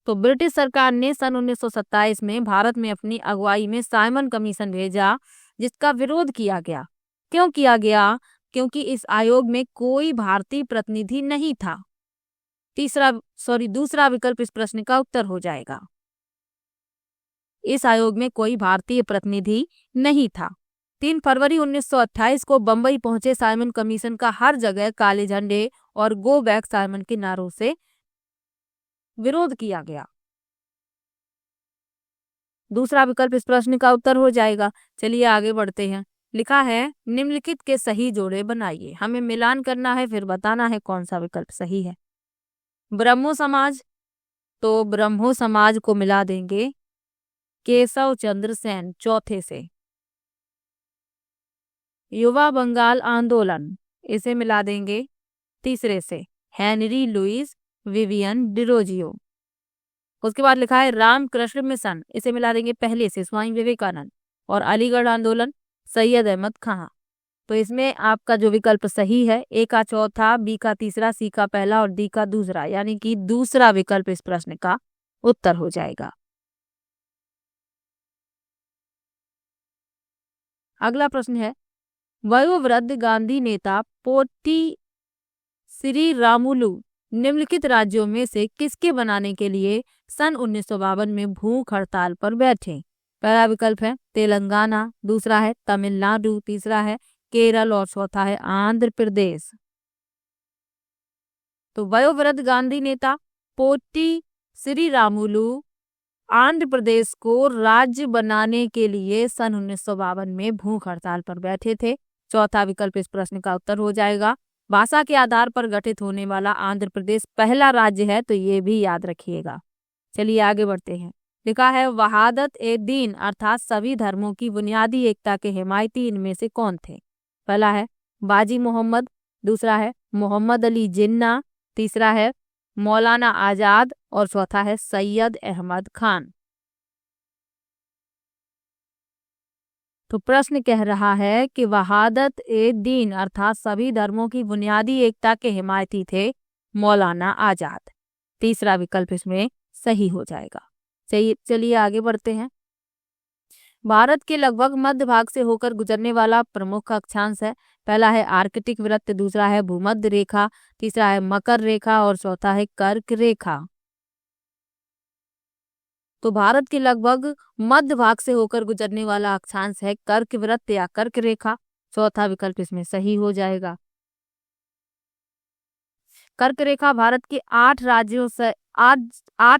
तो ब्रिटिश सरकार ने सन 1927 में भारत में अपनी अगुवाई में साइमन कमीशन भेजा, जिसका विरोध किया गया। क्यों किया गया? क्योंकि इस आयोग में कोई भारतीय प्रतिनिधि नहीं था। दूसरा विकल्प इस प्रश्न का उत्तर हो जाएगा। इस आयोग में कोई भारतीय प्रतिनिधि नहीं था। 3 फरवरी 1928 को बंबई पहुंचे साइमन कमीशन का हर जगह काले झंडे और गो बैक साइमन के नारों से विरोध किया गया। दूसरा विकल्प इस प्रश्न का उत्तर हो जाएगा। चलिए आगे बढ़ते हैं। लिखा है निम्नलिखित के सही जोड़े बनाइए। हमें मिलान करना है, फिर बताना है कौन सा विकल्प सही है। ब्रह्मो समाज, तो ब्रह्मो समाज को मिला देंगे केशव चंद्र सेन चौथे से। युवा बंगाल आंदोलन, इसे मिला देंगे तीसरे से हेनरी लुइस विवियन डिरोजियो। उसके बाद लिखा है रामकृष्ण मिशन, इसे मिला देंगे पहले से स्वामी विवेकानंद। और अलीगढ़ आंदोलन सैयद अहमद खां। तो इसमें आपका जो विकल्प सही है ए का चौथा, बी का तीसरा, सी का पहला और डी का दूसरा, यानी कि दूसरा विकल्प इस प्रश्न का उत्तर हो जाएगा। अगला प्रश्न है वयोवृद्ध गांधी नेता पोट्टी श्री रामुलु निम्नलिखित राज्यों में से किसके बनाने के लिए सन 1952 में भूख हड़ताल पर बैठे? पहला विकल्प है तेलंगाना, दूसरा है तमिलनाडु, तीसरा है केरल और चौथा है आंध्र प्रदेश। तो वयोवृद्ध गांधी नेता पोट्टी श्री रामुलु आंध्र प्रदेश को राज्य बनाने के लिए सन 1952 में भूख हड़ताल पर बैठे थे। चौथा विकल्प इस प्रश्न का उत्तर हो जाएगा। भाषा के आधार पर गठित होने वाला आंध्र प्रदेश पहला राज्य है, तो ये भी याद रखिएगा। चलिए आगे बढ़ते हैं। लिखा है वहादत ए दीन अर्थात सभी धर्मों की बुनियादी एकता के हिमायती इनमें से कौन थे? पहला है बाजी मोहम्मद, दूसरा है मोहम्मद अली जिन्ना, तीसरा है मौलाना आजाद और चौथा है सैयद अहमद खान। तो प्रश्न कह रहा है कि वहादत ए दीन अर्थात सभी धर्मों की बुनियादी एकता के हिमायती थे मौलाना आजाद। तीसरा विकल्प इसमें सही हो जाएगा। चलिए आगे बढ़ते हैं। भारत के लगभग मध्य भाग से होकर गुजरने वाला प्रमुख अक्षांश है। पहला है आर्कटिक वृत्त, दूसरा है भूमध्य रेखा, तीसरा है मकर रेखा और चौथा है कर्क रेखा। तो भारत के लगभग मध्य भाग से होकर गुजरने वाला अक्षांश है कर्क वृत्त या कर्क रेखा। चौथा विकल्प इसमें सही हो जाएगा। कर्क रेखा भारत के 8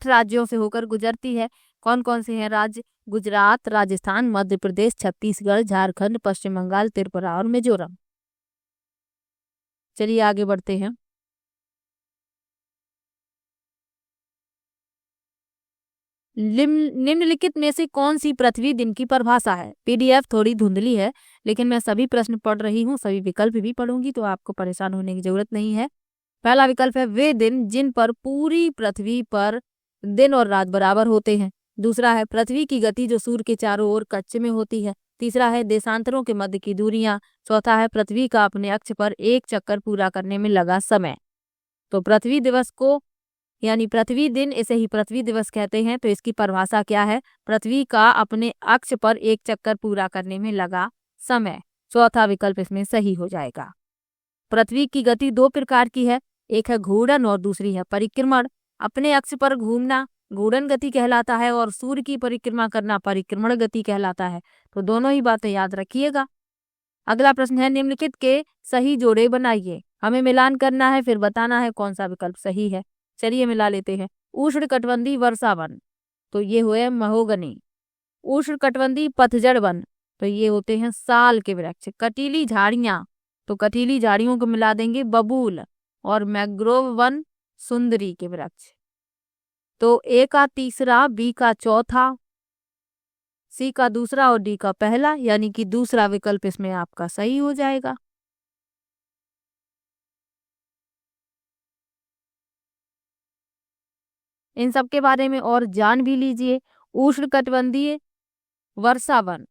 राज्यों से होकर गुजरती है। कौन कौन से हैं राज्य? गुजरात, राजस्थान, मध्य प्रदेश, छत्तीसगढ़, झारखंड, पश्चिम बंगाल, त्रिपुरा और मिजोरम। चलिए आगे बढ़ते हैं। निम्नलिखित में से कौन सी पृथ्वी दिन की परिभाषा है? पीडीएफ थोड़ी धुंधली है, लेकिन मैं सभी प्रश्न पढ़ रही हूँ, सभी विकल्प भी पढ़ूंगी, तो आपको परेशान होने की जरूरत नहीं है। पहला विकल्प है वे दिन जिन पर पूरी पृथ्वी पर दिन और रात बराबर होते हैं। दूसरा है पृथ्वी की गति जो सूर्य के चारों ओर कक्ष में होती है। तीसरा है देशांतरों के मध्य की दूरियां। चौथा है पृथ्वी का अपने अक्ष पर एक चक्कर पूरा करने में लगा समय। तो पृथ्वी दिवस को यानी पृथ्वी दिन, इसे ही पृथ्वी दिवस कहते हैं, तो इसकी परिभाषा क्या है? पृथ्वी का अपने अक्ष पर एक चक्कर पूरा करने में लगा समय। चौथा विकल्प इसमें सही हो जाएगा। पृथ्वी की गति 2 प्रकार की है, एक है घूर्णन और दूसरी है परिक्रमण। अपने अक्ष पर घूमना घूर्णन गति कहलाता है और सूर्य की परिक्रमा करना परिक्रमण गति कहलाता है। तो दोनों ही बातें याद रखिएगा। अगला प्रश्न है निम्नलिखित के सही जोड़े बनाइए। हमें मिलान करना है, फिर बताना है कौन सा विकल्प सही है। चलिए मिला लेते हैं। उष्णकटिबंधीय वर्षा वन, तो ये हुए महोगनी। उष्णकटिबंधीय पतझड़ वन, तो ये होते हैं साल के वृक्ष। कटीली झाड़ियां, तो कटीली झाड़ियों को मिला देंगे बबूल। और मैंग्रोव वन सुंदरी के वृक्ष। तो ए का तीसरा, बी का चौथा, सी का दूसरा और डी का पहला, यानी कि दूसरा विकल्प इसमें आपका सही हो जाएगा। इन सब के बारे में और जान भी लीजिए। उष्णकटिबंधीय वर्षा वन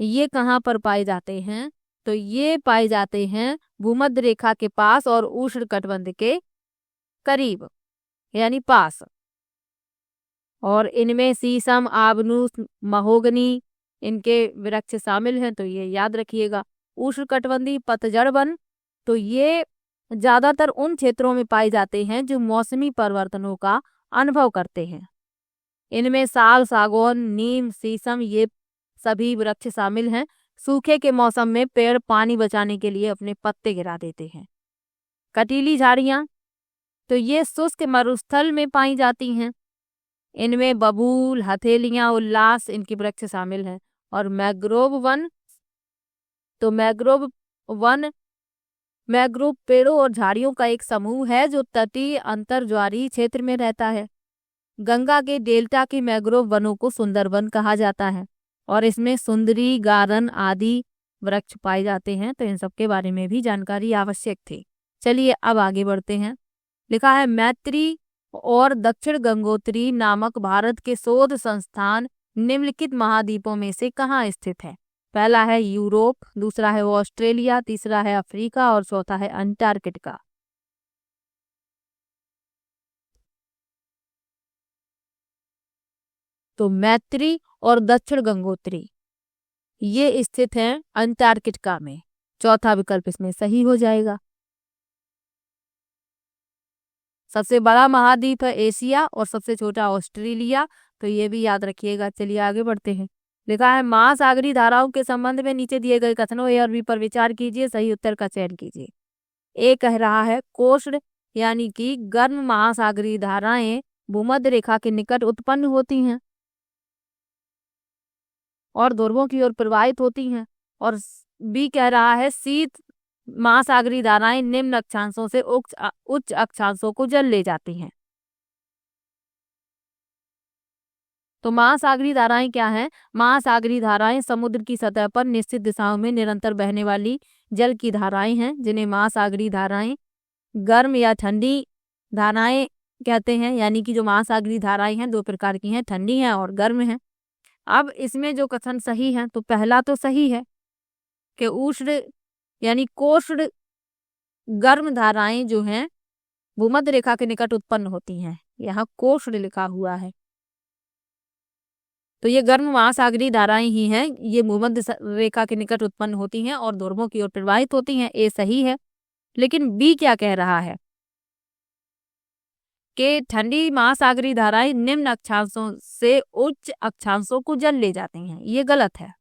ये कहाँ पर पाए जाते हैं? तो ये पाए जाते हैं भूमध्य रेखा के पास और उष्णकटिबंध के करीब यानी पास। और इनमें शीशम, आबनूस, महोगनी इनके वृक्ष शामिल हैं, तो ये याद रखिएगा। उष्णकटिबंधीय पतझड़ वन, तो ये ज्यादातर उन क्षेत्रों में पाए जाते हैं जो मौसमी परिवर्तनों का अनुभव करते हैं। इनमें साल, सागौन, नीम, शीशम ये सभी वृक्ष शामिल हैं। सूखे के मौसम में पेड़ पानी बचाने के लिए अपने पत्ते गिरा देते हैं। कटीली झाड़ियां, तो ये शुष्क मरुस्थल में पाई जाती हैं। इनमें बबूल, हथेलियां, उल्लास इनके वृक्ष शामिल हैं। और मैंग्रोव वन, तो मैंग्रोव पेड़ों और झाड़ियों का एक समूह है जो तटीय अंतर्ज्वारीय क्षेत्र में रहता है। गंगा के डेल्टा के मैंग्रोव वनों को सुंदरवन कहा जाता है और इसमें सुंदरी, गारन आदि वृक्ष पाए जाते हैं। तो इन सब के बारे में भी जानकारी आवश्यक थी। चलिए अब आगे बढ़ते हैं। लिखा है मैत्री और दक्षिण गंगोत्री नामक भारत के शोध संस्थान निम्नलिखित महाद्वीपों में से कहाँ स्थित है? पहला है यूरोप, दूसरा है ऑस्ट्रेलिया, तीसरा है अफ्रीका और चौथा है अंटार्कटिका। तो मैत्री और दक्षिण गंगोत्री ये स्थित हैं अंटार्कटिका में। चौथा विकल्प इसमें सही हो जाएगा। सबसे बड़ा महाद्वीप है एशिया और सबसे छोटा ऑस्ट्रेलिया, तो ये भी याद रखिएगा। चलिए आगे बढ़ते हैं। लिखा है महासागरीय धाराओं के संबंध में नीचे दिए गए कथनों ए और बी पर विचार कीजिए, सही उत्तर का चयन कीजिए। ए कह रहा है कोष्ण यानी कि गर्म महासागरीय धाराएं भूमध्य रेखा के निकट उत्पन्न होती हैं और ध्रुवों की ओर प्रवाहित होती हैं। और बी कह रहा है शीत महासागरीय धाराएं निम्न अक्षांशों से उच्च अक्षांशों को जल ले जाती हैं। तो महासागरीय धाराएं क्या हैं? महासागरीय धाराएं समुद्र की सतह पर निश्चित दिशाओं में निरंतर बहने वाली जल की धाराएं हैं, जिन्हें महासागरीय धाराएं गर्म या ठंडी धाराएं कहते हैं। यानी कि जो महासागरीय धाराएं हैं 2 प्रकार की हैं, ठंडी हैं और गर्म हैं। अब इसमें जो कथन सही है, तो पहला तो सही है कि उष्ण यानी कोष्ण गर्म धाराएं जो हैं भूमध्य रेखा के निकट उत्पन्न होती हैं, यहाँ कोष्ण लिखा हुआ है। तो ये गर्म महासागरीय धाराएं ही हैं, ये भूमध्य रेखा के निकट उत्पन्न होती हैं और ध्रुवों की ओर प्रवाहित होती हैं। ए सही है। लेकिन बी क्या कह रहा है कि ठंडी महासागरीय धाराएं निम्न अक्षांशों से उच्च अक्षांशों को जल ले जाती हैं। ये गलत है।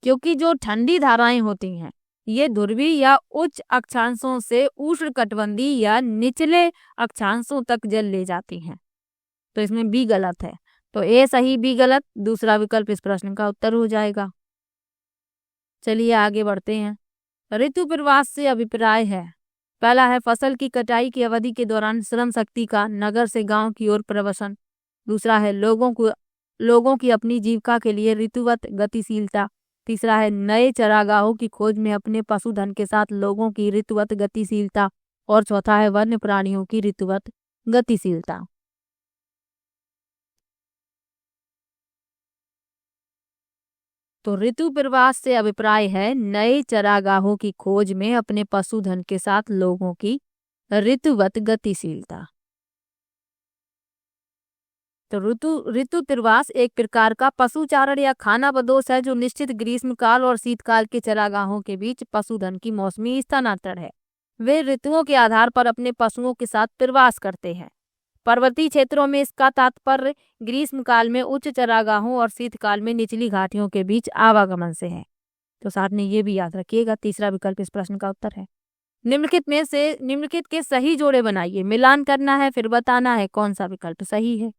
क्योंकि जो ठंडी धाराएं होती हैं ये ध्रुवीय या उच्च अक्षांशों से उष्णकटिबंधीय या निचले अक्षांशों तक जल ले जाती हैं। तो इसमें बी गलत है। तो ए सही बी गलत, दूसरा विकल्प इस प्रश्न का उत्तर हो जाएगा। चलिए आगे बढ़ते हैं। ऋतु प्रवास से अभिप्राय है। पहला है फसल की कटाई की अवधि के दौरान श्रम शक्ति का नगर से गांव की ओर प्रवसन। दूसरा है लोगों की अपनी जीविका के लिए ऋतुवत गतिशीलता। तीसरा है नए चरागाहों की खोज में अपने पशुधन के साथ लोगों की ऋतुवत गतिशीलता। और चौथा है वन्य प्राणियों की ऋतुवत गतिशीलता। तो ऋतु प्रवास से अभिप्राय है नए चरागाहों की खोज में अपने पशुधन के साथ लोगों की ऋतुवत गतिशीलता। तो ऋतु प्रवास एक प्रकार का पशुचारण या खाना बदोश है जो निश्चित ग्रीष्मकाल और शीतकाल के चरागाहों के बीच पशुधन की मौसमी स्थानांतरण है। वे ऋतुओं के आधार पर अपने पशुओं के साथ प्रवास करते हैं। पर्वतीय क्षेत्रों में इसका तात्पर्य ग्रीष्मकाल में उच्च चरागाहों और शीतकाल में निचली घाटियों के बीच आवागमन से है। तो साथ में ये भी याद रखिएगा, तीसरा विकल्प इस प्रश्न का उत्तर है। निम्नलिखित के सही जोड़े बनाइए, मिलान करना है फिर बताना है कौन सा विकल्प सही है।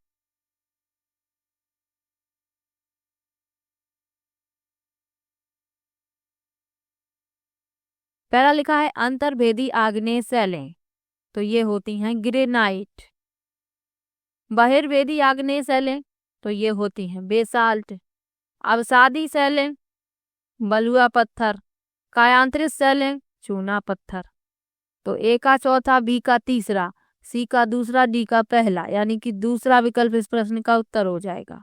पहला लिखा है अंतर्भेदी आग्नेय शैलें, तो ये होती हैं ग्रेनाइट। बहिर्वेदी आग्नेय शैलें, तो ये होती हैं बेसाल्ट। अवसादी शैलें बलुआ पत्थर। कायांतरित शैलें चूना पत्थर। तो ए का चौथा, बी का तीसरा, सी का दूसरा, डी का पहला, यानी कि दूसरा विकल्प इस प्रश्न का उत्तर हो जाएगा।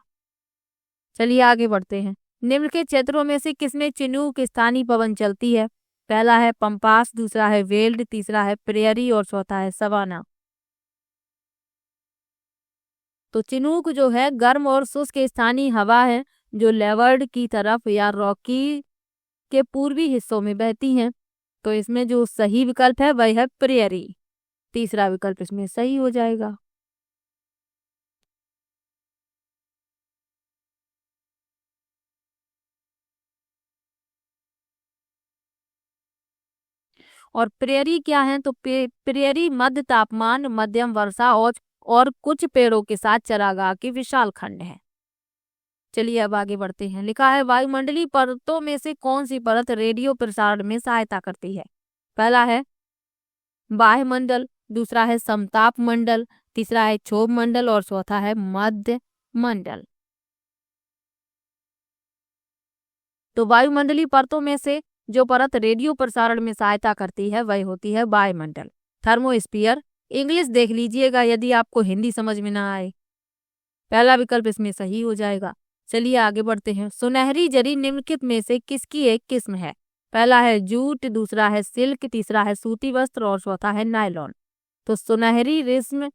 चलिए आगे बढ़ते हैं। निम्न के क्षेत्रों में से किसमें चिनूक स्थानीय पवन चलती है? पहला है पंपास, दूसरा है वेल्ड, तीसरा है प्रेयरी और चौथा है सवाना। तो चिनूक जो है गर्म और शुष्क स्थानीय हवा है जो लेवर्ड की तरफ या रॉकी के पूर्वी हिस्सों में बहती हैं। तो इसमें जो सही विकल्प है वह है प्रेयरी, तीसरा विकल्प इसमें सही हो जाएगा। और प्रेयरी क्या है? तो प्रेयरी मध्य तापमान, मध्यम वर्षा और कुछ पेड़ों के साथ चरागाह के विशाल खंड है। चलिए अब आगे बढ़ते हैं। लिखा है वायुमंडलीय परतों में से कौन सी परत रेडियो प्रसारण में सहायता करती है? पहला है बाह्य मंडल, दूसरा है समताप मंडल, तीसरा है क्षोभ मंडल और चौथा है मध्य मंडल। तो वायुमंडलीय परतों में से जो परत रेडियो प्रसारण में सहायता करती है वह होती है वायुमंडल, थर्मोस्फीयर। इंग्लिश देख लीजिएगा यदि आपको हिंदी समझ में ना आए। पहला विकल्प इसमें सही हो जाएगा। चलिए आगे बढ़ते हैं। सुनहरी जरी निम्नलिखित में से किसकी एक किस्म है? पहला है जूट, दूसरा है सिल्क, तीसरा है सूती वस्त्र और चौथा है नायलॉन। तो सुनहरी रेशम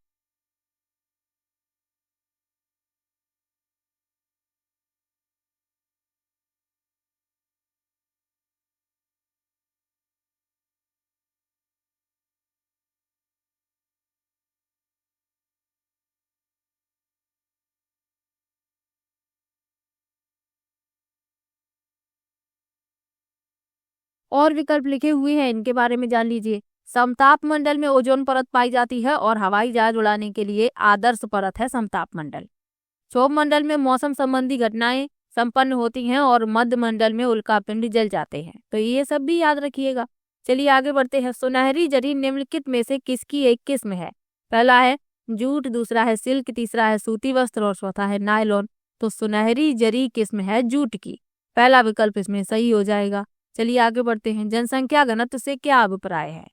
और विकल्प लिखे हुए हैं, इनके बारे में जान लीजिए। समताप मंडल में ओजोन परत पाई जाती है और हवाई जहाज उड़ाने के लिए आदर्श परत है समताप मंडल। क्षोभ मंडल में मौसम संबंधी घटनाएं संपन्न होती हैं और मध्य मंडल में उल्कापिंड जल जाते हैं। तो ये सब भी याद रखिएगा। चलिए आगे बढ़ते हैं। सुनहरी जरी निम्नलिखित में से किसकी एक किस्म है? पहला है जूट, दूसरा है सिल्क, तीसरा है सूती वस्त्र और चौथा है नायलॉन। तो सुनहरी जरी किस्म है जूट की, पहला विकल्प इसमें सही हो जाएगा। चलिए आगे बढ़ते हैं। जनसंख्या घनत्व से क्या अभिप्राय है?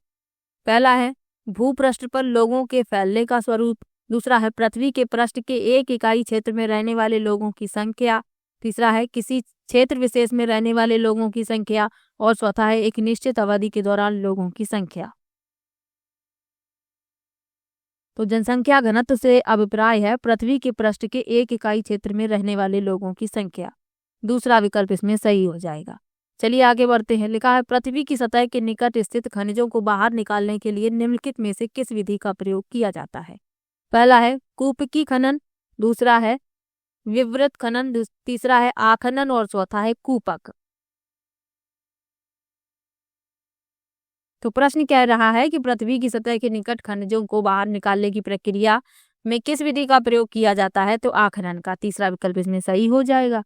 पहला है भूपृष्ठ पर लोगों के फैलने का स्वरूप, दूसरा है पृथ्वी के पृष्ठ के एक इकाई क्षेत्र में रहने वाले लोगों की संख्या, तीसरा है किसी क्षेत्र विशेष में रहने वाले लोगों की संख्या और चौथा है एक निश्चित अवधि के दौरान लोगों की संख्या। तो जनसंख्या घनत्व से अभिप्राय है पृथ्वी के पृष्ठ के एक इकाई क्षेत्र में रहने वाले लोगों की संख्या। दूसरा विकल्प इसमें सही हो जाएगा। चलिए आगे बढ़ते हैं। लिखा है पृथ्वी की सतह के निकट स्थित खनिजों को बाहर निकालने के लिए निम्नलिखित में से किस विधि का प्रयोग किया जाता है? पहला है कूपकी खनन, दूसरा है विवृत खनन, तीसरा है आखनन और चौथा है कूपक। तो प्रश्न कह रहा है कि पृथ्वी की सतह के निकट खनिजों को बाहर निकालने की प्रक्रिया में किस विधि का प्रयोग किया जाता है? तो आखनन का। तीसरा विकल्प इसमें सही हो जाएगा।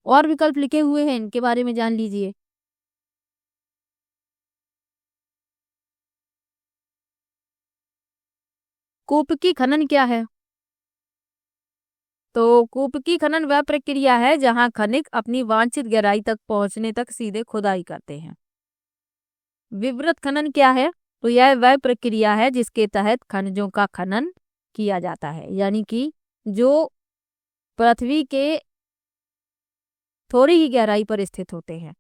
और विकल्प लिखे हुए हैं, इनके बारे में जान लीजिए। कूपकी खनन क्या है? तो कूपकी खनन वह प्रक्रिया है जहां खनिक अपनी वांछित गहराई तक पहुंचने तक सीधे खुदाई करते हैं। विवृत खनन क्या है? तो यह वह प्रक्रिया है जिसके तहत खनिजों का खनन किया जाता है, यानी कि जो पृथ्वी के थोड़ी ही गहराई पर स्थित होते हैं।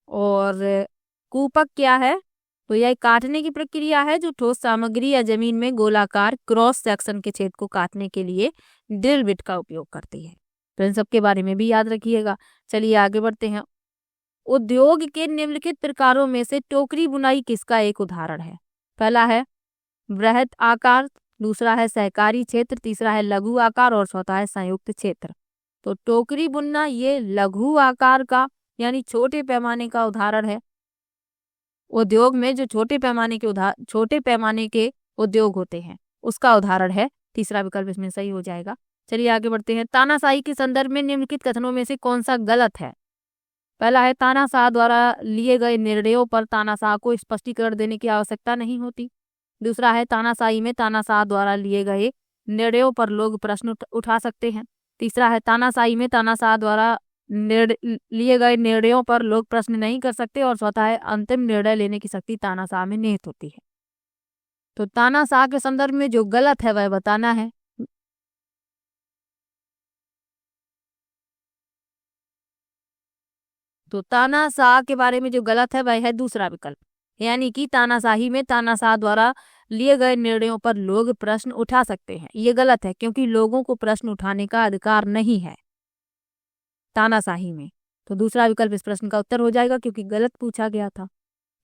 और कूपक क्या है? तो यह काटने की प्रक्रिया है जो ठोस सामग्री या जमीन में गोलाकार क्रॉस सेक्शन के छेद को काटने के लिए ड्रिल बिट का उपयोग करती है। तो इन सब के बारे में भी याद रखिएगा। चलिए आगे बढ़ते हैं। उद्योग के निम्नलिखित प्रकारों में से टोकरी बुनाई किसका एक उदाहरण है? पहला है बृहत आकार, दूसरा है सहकारी क्षेत्र, तीसरा है लघु आकार और चौथा है संयुक्त क्षेत्र। तो टोकरी बुनना ये लघु आकार का यानी छोटे पैमाने का उदाहरण है। उद्योग में जो छोटे पैमाने के उद्योग होते हैं उसका उदाहरण है। तीसरा विकल्प इसमें सही हो जाएगा। चलिए आगे बढ़ते हैं। तानाशाही के संदर्भ में निम्नलिखित कथनों में से कौन सा गलत है? पहला है तानाशाह द्वारा लिए गए निर्णयों पर तानाशाह को स्पष्टीकरण देने की आवश्यकता नहीं होती। दूसरा है तानाशाही में तानाशाह द्वारा लिए गए निर्णयों पर लोग प्रश्न उठा सकते हैं। तीसरा है तानाशाही में तानाशाह द्वारा लिए गए निर्णयों पर लोग प्रश्न नहीं कर सकते। और चौथा है अंतिम निर्णय लेने की शक्ति तानाशाह में निहित होती है। तो तानाशाह के संदर्भ में जो गलत है वह बताना है। तो तानाशाह के बारे में जो गलत है वह है दूसरा विकल्प, यानी कि तानाशाही में तानाशाह द्वारा लिए गए निर्णयों पर लोग प्रश्न उठा सकते हैं। ये गलत है क्योंकि लोगों को प्रश्न उठाने का अधिकार नहीं है तानाशाही में। तो दूसरा विकल्प इस प्रश्न का उत्तर हो जाएगा क्योंकि गलत पूछा गया था।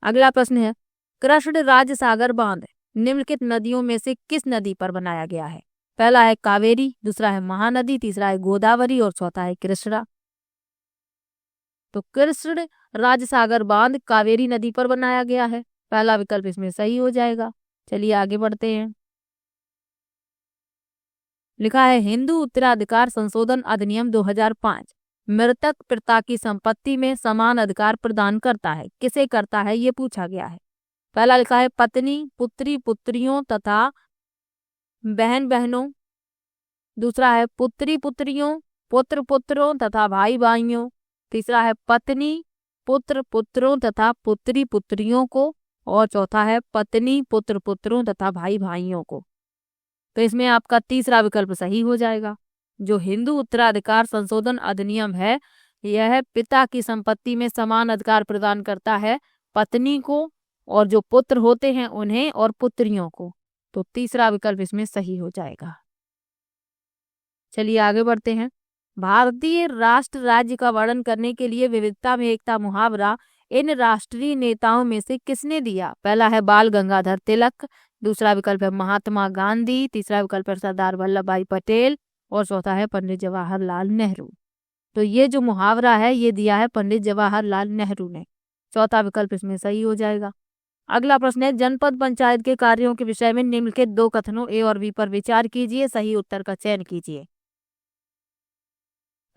अगला प्रश्न है कृष्ण राज सागर बांध निम्नलिखित नदियों में से किस नदी पर बनाया गया है? पहला है कावेरी, दूसरा है महानदी, तीसरा है गोदावरी और चौथा है कृष्णा। तो कृष्ण राज सागर बांध कावेरी नदी पर बनाया गया है। पहला विकल्प इसमें सही हो जाएगा। चलिए आगे बढ़ते हैं। लिखा है हिंदू उत्तराधिकार संशोधन अधिनियम 2005 मृतक पिता की संपत्ति में समान अधिकार प्रदान करता है। किसे करता है ये पूछा गया है। पहला लिखा है पत्नी, पुत्री, पुत्रियों तथा बहन बहनों, दूसरा है पुत्री पुत्रियों, पुत्र पुत्रों तथा भाई भाइयों, तीसरा है पत्नी, पुत्र पुत्रों तथा पुत्री पुत्रियों को, और चौथा है पत्नी, पुत्र पुत्रों तथा भाई भाइयों को। तो इसमें आपका तीसरा विकल्प सही हो जाएगा। जो हिंदू उत्तराधिकार संशोधन अधिनियम है यह पिता की संपत्ति में समान अधिकार प्रदान करता है पत्नी को, और जो पुत्र होते हैं उन्हें, और पुत्रियों को। तो तीसरा विकल्प इसमें सही हो जाएगा। चलिए आगे बढ़ते हैं। भारतीय राष्ट्र राज्य का वर्णन करने के लिए विविधता में एकता मुहावरा इन राष्ट्रीय नेताओं में से किसने दिया? पहला है बाल गंगाधर तिलक, दूसरा विकल्प है महात्मा गांधी, तीसरा विकल्प है सरदार वल्लभ भाई पटेल और चौथा है पंडित जवाहरलाल नेहरू। तो ये जो मुहावरा है ये दिया है पंडित जवाहरलाल नेहरू ने। चौथा विकल्प इसमें सही हो जाएगा। अगला प्रश्न है जनपद पंचायत के कार्यों के विषय में निम्नलिखित दो कथनों ए और बी पर विचार कीजिए, सही उत्तर का चयन कीजिए।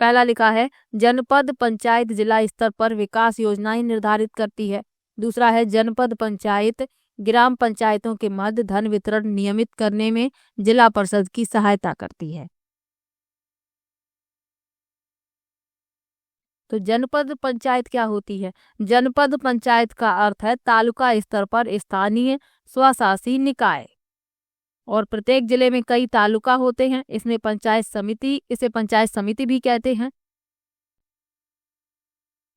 पहला लिखा है जनपद पंचायत जिला स्तर पर विकास योजनाएं निर्धारित करती है। दूसरा है जनपद पंचायत ग्राम पंचायतों के मध्य धन वितरण नियमित करने में जिला परिषद की सहायता करती है। तो जनपद पंचायत क्या होती है? जनपद पंचायत का अर्थ है तालुका स्तर पर स्थानीय स्वशासी निकाय, और प्रत्येक जिले में कई तालुका होते हैं। इसे पंचायत समिति भी कहते हैं।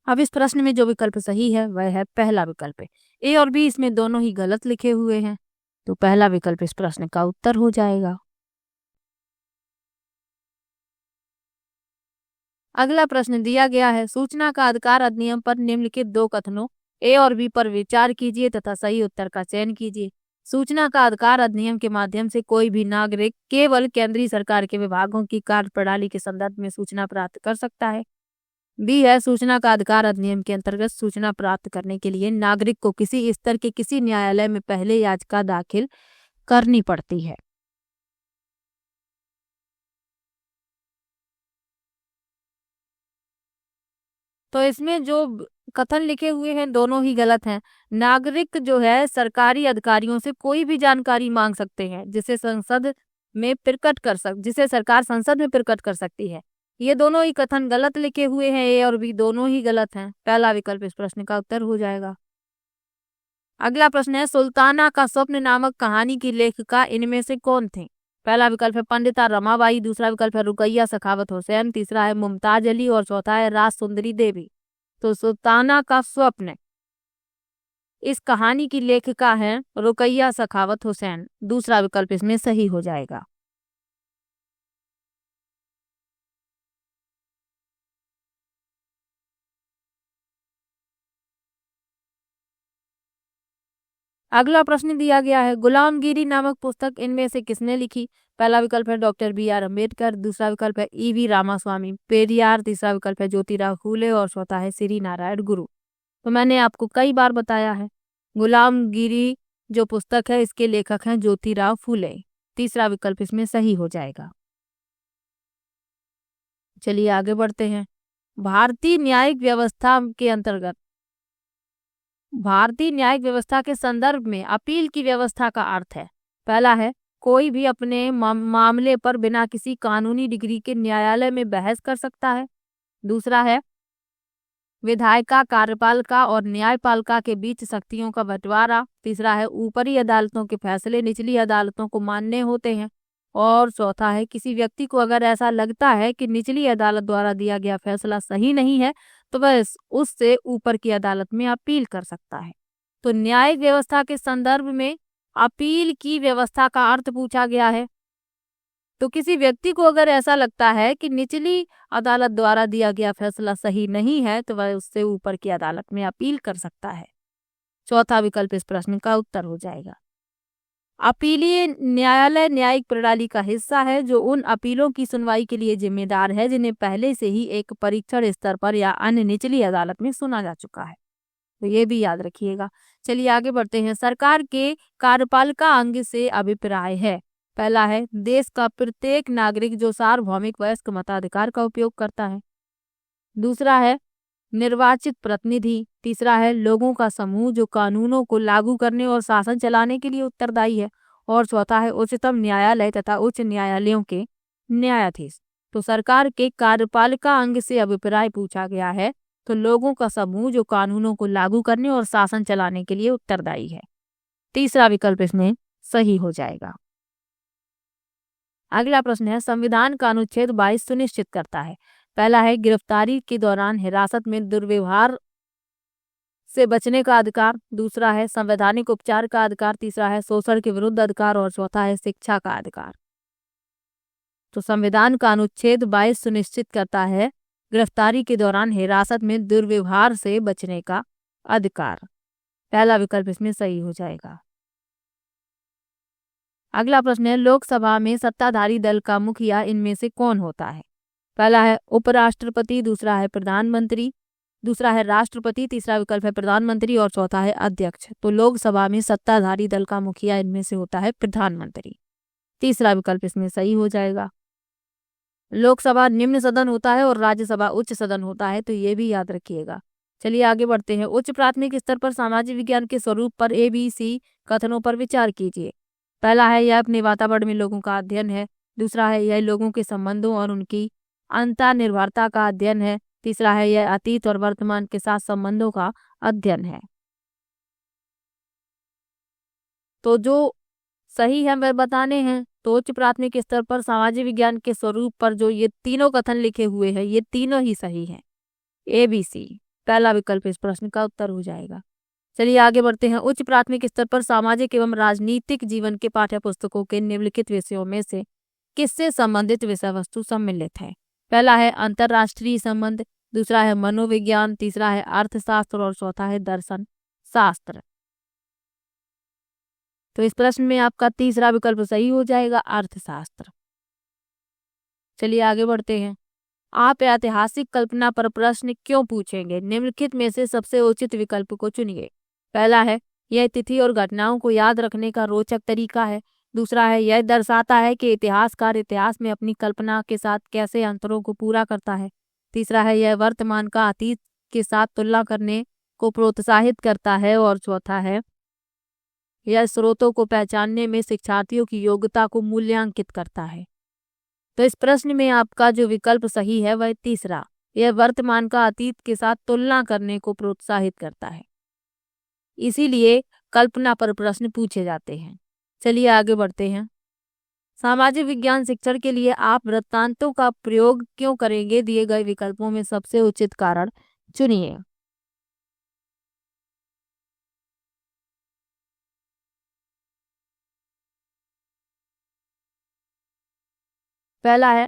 अब इस प्रश्न में जो विकल्प सही है वह है पहला विकल्प। ए और बी इसमें दोनों ही गलत लिखे हुए हैं, तो पहला विकल्प इस प्रश्न का उत्तर हो जाएगा। अगला प्रश्न दिया गया है, सूचना का अधिकार अधिनियम पर निम्नलिखित दो कथनों ए और बी पर विचार कीजिए तथा सही उत्तर का चयन कीजिए। सूचना का अधिकार अधिनियम के माध्यम से कोई भी नागरिक केवल केंद्रीय सरकार के विभागों की कार्यप्रणाली के संदर्भ में सूचना प्राप्त कर सकता है। बी है, सूचना का अधिकार अधिनियम के अंतर्गत सूचना प्राप्त करने के लिए नागरिक को किसी स्तर के किसी न्यायालय में पहले याचिका दाखिल करनी पड़ती है। तो इसमें जो कथन लिखे हुए हैं दोनों ही गलत हैं। नागरिक जो है सरकारी अधिकारियों से कोई भी जानकारी मांग सकते हैं जिसे सरकार संसद में प्रकट कर सकती है। ये दोनों ही कथन गलत लिखे हुए हैं, ए और बी दोनों ही गलत हैं। पहला विकल्प इस प्रश्न का उत्तर हो जाएगा। अगला प्रश्न है, सुल्ताना का स्वप्न नामक कहानी की लेखिका इनमें से कौन थे? पहला विकल्प है पंडिता रमाबाई, दूसरा विकल्प है रुकैया सखावत हुसैन, तीसरा है मुमताज अली और चौथा है राज सुंदरी देवी। तो सुल्ताना का स्वप्न इस कहानी की लेखिका है रुकैया सखावत हुसैन। दूसरा विकल्प इसमें सही हो जाएगा। अगला प्रश्न दिया गया है, गुलामगिरी नामक पुस्तक इनमें से किसने लिखी? पहला विकल्प है डॉक्टर बी.आर. अम्बेडकर, दूसरा विकल्प है ई.वी. रामास्वामी पेरियार, तीसरा विकल्प है ज्योतिराव फूले और चौथा है श्री नारायण गुरु। तो मैंने आपको कई बार बताया है, गुलामगिरी जो पुस्तक है इसके लेखक हैं ज्योतिराव फूले। तीसरा विकल्प इसमें सही हो जाएगा। चलिए आगे बढ़ते हैं। भारतीय न्यायिक व्यवस्था के अंतर्गत भारतीय न्यायिक व्यवस्था के संदर्भ में अपील की व्यवस्था का अर्थ है। पहला है, कोई भी अपने मामले पर बिना किसी कानूनी डिग्री के न्यायालय में बहस कर सकता है। दूसरा है, विधायिका, कार्यपालिका और न्यायपालिका के बीच शक्तियों का बंटवारा। तीसरा है, ऊपरी अदालतों के फैसले निचली अदालतों को मान्य होते हैं। और चौथा है, किसी व्यक्ति को अगर ऐसा लगता है कि निचली अदालत द्वारा दिया गया फैसला सही नहीं है तो वह उससे ऊपर की अदालत में अपील कर सकता है। तो न्यायिक व्यवस्था के संदर्भ में अपील की व्यवस्था का अर्थ पूछा गया है। तो किसी व्यक्ति को अगर ऐसा लगता है कि निचली अदालत द्वारा दिया गया फैसला सही नहीं है तो वह उससे ऊपर की अदालत में अपील कर सकता है। चौथा विकल्प इस प्रश्न का उत्तर हो जाएगा। अपीलीय न्यायालय न्यायिक प्रणाली का हिस्सा है जो उन अपीलों की सुनवाई के लिए जिम्मेदार है जिन्हें पहले से ही एक परीक्षण स्तर पर या अन्य निचली अदालत में सुना जा चुका है। तो ये भी याद रखिएगा। चलिए आगे बढ़ते हैं। सरकार के कार्यपालिका अंग से अभिप्राय है। पहला है, देश का प्रत्येक नागरिक जो सार्वभौमिक वयस्क मताधिकार का उपयोग करता है। दूसरा है, निर्वाचित प्रतिनिधि। तीसरा है, लोगों का समूह जो कानूनों को लागू करने और शासन चलाने के लिए उत्तरदायी है। और चौथा है, उच्चतम न्यायालय तथा उच्च न्यायालयों के न्यायाधीश। तो सरकार के कार्यपालिका अंग से अभिप्राय पूछा गया है तो लोगों का समूह जो कानूनों को लागू करने और शासन चलाने के लिए उत्तरदायी है। तीसरा विकल्प इसमें सही हो जाएगा। अगला प्रश्न है, संविधान का अनुच्छेद 22 सुनिश्चित करता है। पहला है, गिरफ्तारी के दौरान हिरासत में दुर्व्यवहार से बचने का अधिकार। दूसरा है, संवैधानिक उपचार का अधिकार। तीसरा है, शोषण के विरुद्ध अधिकार और चौथा है, शिक्षा का अधिकार। तो संविधान का अनुच्छेद 22 सुनिश्चित करता है गिरफ्तारी के दौरान हिरासत में दुर्व्यवहार से बचने का अधिकार। पहला विकल्प इसमें सही हो जाएगा। अगला प्रश्न है, लोकसभा में सत्ताधारी दल का मुखिया इनमें से कौन होता है? पहला है उपराष्ट्रपति, दूसरा है प्रधानमंत्री, दूसरा है राष्ट्रपति, तीसरा विकल्प है प्रधानमंत्री और चौथा है अध्यक्ष। तो लोकसभा में सत्ताधारी दल का मुखिया इनमें से होता है प्रधानमंत्री। तीसरा विकल्प इसमें सही हो जाएगा। लोकसभा निम्न सदन होता है और राज्यसभा उच्च सदन होता है, तो ये भी याद रखिएगा। चलिए आगे बढ़ते हैं। उच्च प्राथमिक स्तर पर सामाजिक विज्ञान के स्वरूप पर ABC कथनों पर विचार कीजिए। पहला है, यह अपने वातावरण में लोगों का अध्ययन है। दूसरा है, यह लोगों के संबंधों और उनकी अंतर्निर्भरता का अध्ययन है। तीसरा है, यह अतीत और वर्तमान के साथ संबंधों का अध्ययन है। तो जो सही है वह बताने हैं। तो उच्च प्राथमिक स्तर पर सामाजिक विज्ञान के स्वरूप पर जो ये तीनों कथन लिखे हुए हैं ये तीनों ही सही हैं। ABC। पहला विकल्प इस प्रश्न का उत्तर हो जाएगा। चलिए आगे बढ़ते हैं। उच्च प्राथमिक स्तर पर सामाजिक एवं राजनीतिक जीवन के पाठ्य पुस्तकों के निम्नलिखित विषयों में से किससे संबंधित विषय वस्तु सम्मिलित है? पहला है अंतरराष्ट्रीय संबंध, दूसरा है मनोविज्ञान, तीसरा है अर्थशास्त्र और चौथा है दर्शन शास्त्र। तो इस प्रश्न में आपका तीसरा विकल्प सही हो जाएगा, अर्थशास्त्र। चलिए आगे बढ़ते हैं। आप ऐतिहासिक कल्पना पर प्रश्न क्यों पूछेंगे? निम्नलिखित में से सबसे उचित विकल्प को चुनिए। पहला है यह तिथि और घटनाओं को याद रखने का रोचक तरीका है। दूसरा है यह दर्शाता है कि इतिहासकार इतिहास में अपनी कल्पना के साथ कैसे अंतरों को पूरा करता है। तीसरा है यह वर्तमान का अतीत के साथ तुलना करने को प्रोत्साहित करता है। और चौथा है यह स्रोतों को पहचानने में शिक्षार्थियों की योग्यता को मूल्यांकित करता है। तो इस प्रश्न में आपका जो विकल्प सही है वह तीसरा, यह वर्तमान का अतीत के साथ तुलना करने को प्रोत्साहित करता है, इसीलिए कल्पना पर प्रश्न पूछे जाते हैं। चलिए आगे बढ़ते हैं। सामाजिक विज्ञान शिक्षण के लिए आप वृत्तांतों का प्रयोग क्यों करेंगे? दिए गए विकल्पों में सबसे उचित कारण चुनिए। पहला है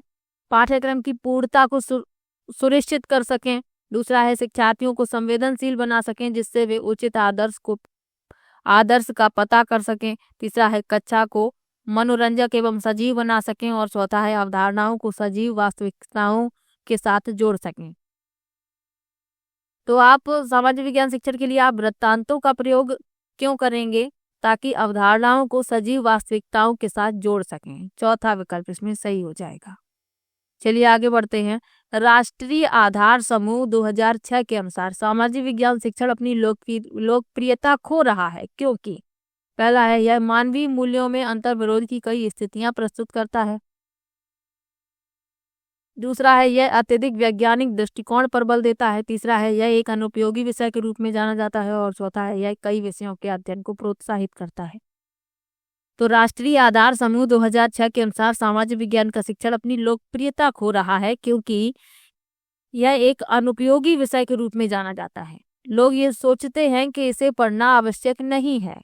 पाठ्यक्रम की पूर्णता को सुनिश्चित कर सकें। दूसरा है शिक्षार्थियों को संवेदनशील बना सकें जिससे वे उचित आदर्श का पता कर सकें। तीसरा है कक्षा को मनोरंजक एवं सजीव बना सकें। और चौथा है अवधारणाओं को सजीव वास्तविकताओं के साथ जोड़ सकें। तो आप सामाजिक विज्ञान शिक्षण के लिए आप वृत्तांतों का प्रयोग क्यों करेंगे? ताकि अवधारणाओं को सजीव वास्तविकताओं के साथ जोड़ सकें। चौथा विकल्प इसमें सही हो जाएगा। चलिए आगे बढ़ते हैं। राष्ट्रीय आधार समूह 2006 के अनुसार सामाजिक विज्ञान शिक्षण अपनी लोकप्रियता खो रहा है क्योंकि पहला है यह मानवीय मूल्यों में अंतर्विरोध की कई स्थितियां प्रस्तुत करता है। दूसरा है यह अत्यधिक वैज्ञानिक दृष्टिकोण पर बल देता है। तीसरा है यह एक अनुपयोगी विषय के रूप में जाना जाता है। और चौथा है यह कई विषयों के अध्ययन को प्रोत्साहित करता है। तो राष्ट्रीय आधार समूह 2006 के अनुसार सामाजिक विज्ञान का शिक्षण अपनी लोकप्रियता खो रहा है क्योंकि यह एक अनुपयोगी विषय के रूप में जाना जाता है। लोग ये सोचते हैं कि इसे पढ़ना आवश्यक नहीं है।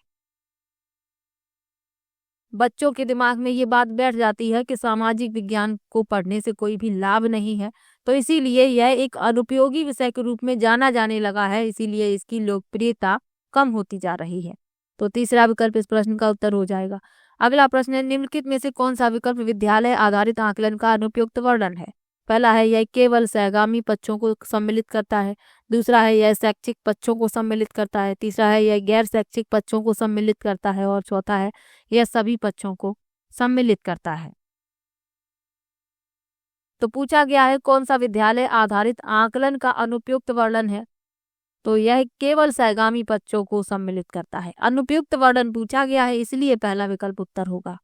बच्चों के दिमाग में ये बात बैठ जाती है कि सामाजिक विज्ञान को पढ़ने से कोई भी लाभ नहीं है, तो इसीलिए यह एक अनुपयोगी विषय के रूप में जाना जाने लगा है, इसीलिए इसकी लोकप्रियता कम होती जा रही है। तो तीसरा विकल्प इस प्रश्न का उत्तर हो जाएगा। अगला प्रश्न है निम्नलिखित में से कौन सा विकल्प विद्यालय आधारित आकलन का अनुपयुक्त वर्णन है? पहला है यह केवल सहगामी पक्षों को सम्मिलित करता है। दूसरा है यह शैक्षिक पक्षों को सम्मिलित करता है। तीसरा है यह गैर शैक्षिक पक्षों को सम्मिलित करता है। और चौथा है यह सभी पक्षों को सम्मिलित करता है। तो पूछा गया है कौन सा विद्यालय आधारित आकलन का अनुपयुक्त वर्णन है? तो यह केवल सहगामी पक्षों को सम्मिलित करता है। अनुपयुक्त वर्णन पूछा गया है, इसलिए पहला विकल्प उत्तर होगा।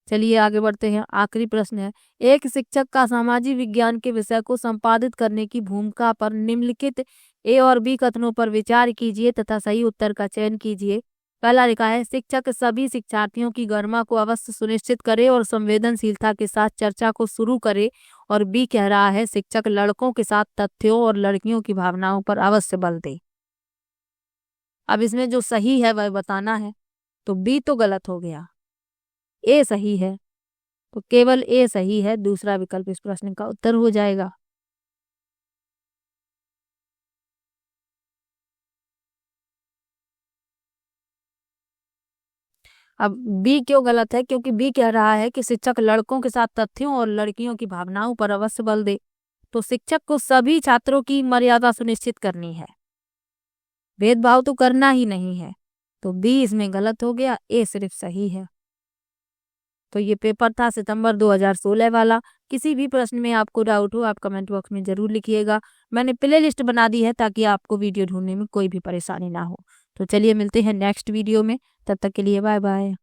चलिए आगे बढ़ते हैं। आखिरी प्रश्न है एक शिक्षक का सामाजिक विज्ञान के विषय को संपादित करने की भूमिका पर निम्नलिखित ए और बी कथनों पर विचार कीजिए तथा सही उत्तर का चयन कीजिए। पहला लिखा है शिक्षक सभी शिक्षार्थियों की गरिमा को अवश्य सुनिश्चित करे और संवेदनशीलता के साथ चर्चा को शुरू करे। और बी कह रहा है शिक्षक लड़कों के साथ तथ्यों और लड़कियों की भावनाओं पर अवश्य बल दे। अब इसमें जो सही है वह बताना है। तो बी तो गलत हो गया, ए सही है। तो केवल ए सही है, दूसरा विकल्प इस प्रश्न का उत्तर हो जाएगा। अब बी क्यों गलत है? क्योंकि बी कह रहा है कि शिक्षक लड़कों के साथ तथ्यों और लड़कियों की भावनाओं पर अवश्य बल दे। तो शिक्षक को सभी छात्रों की मर्यादा सुनिश्चित करनी है, भेदभाव तो करना ही नहीं है। तो बी इसमें गलत हो गया, ए सिर्फ सही है। तो ये पेपर था सितंबर 2016 वाला। किसी भी प्रश्न में आपको डाउट हो आप कमेंट बॉक्स में जरूर लिखिएगा। मैंने प्ले लिस्ट बना दी है ताकि आपको वीडियो ढूंढने में कोई भी परेशानी ना हो। तो चलिए मिलते हैं नेक्स्ट वीडियो में, तब तक के लिए बाय बाय।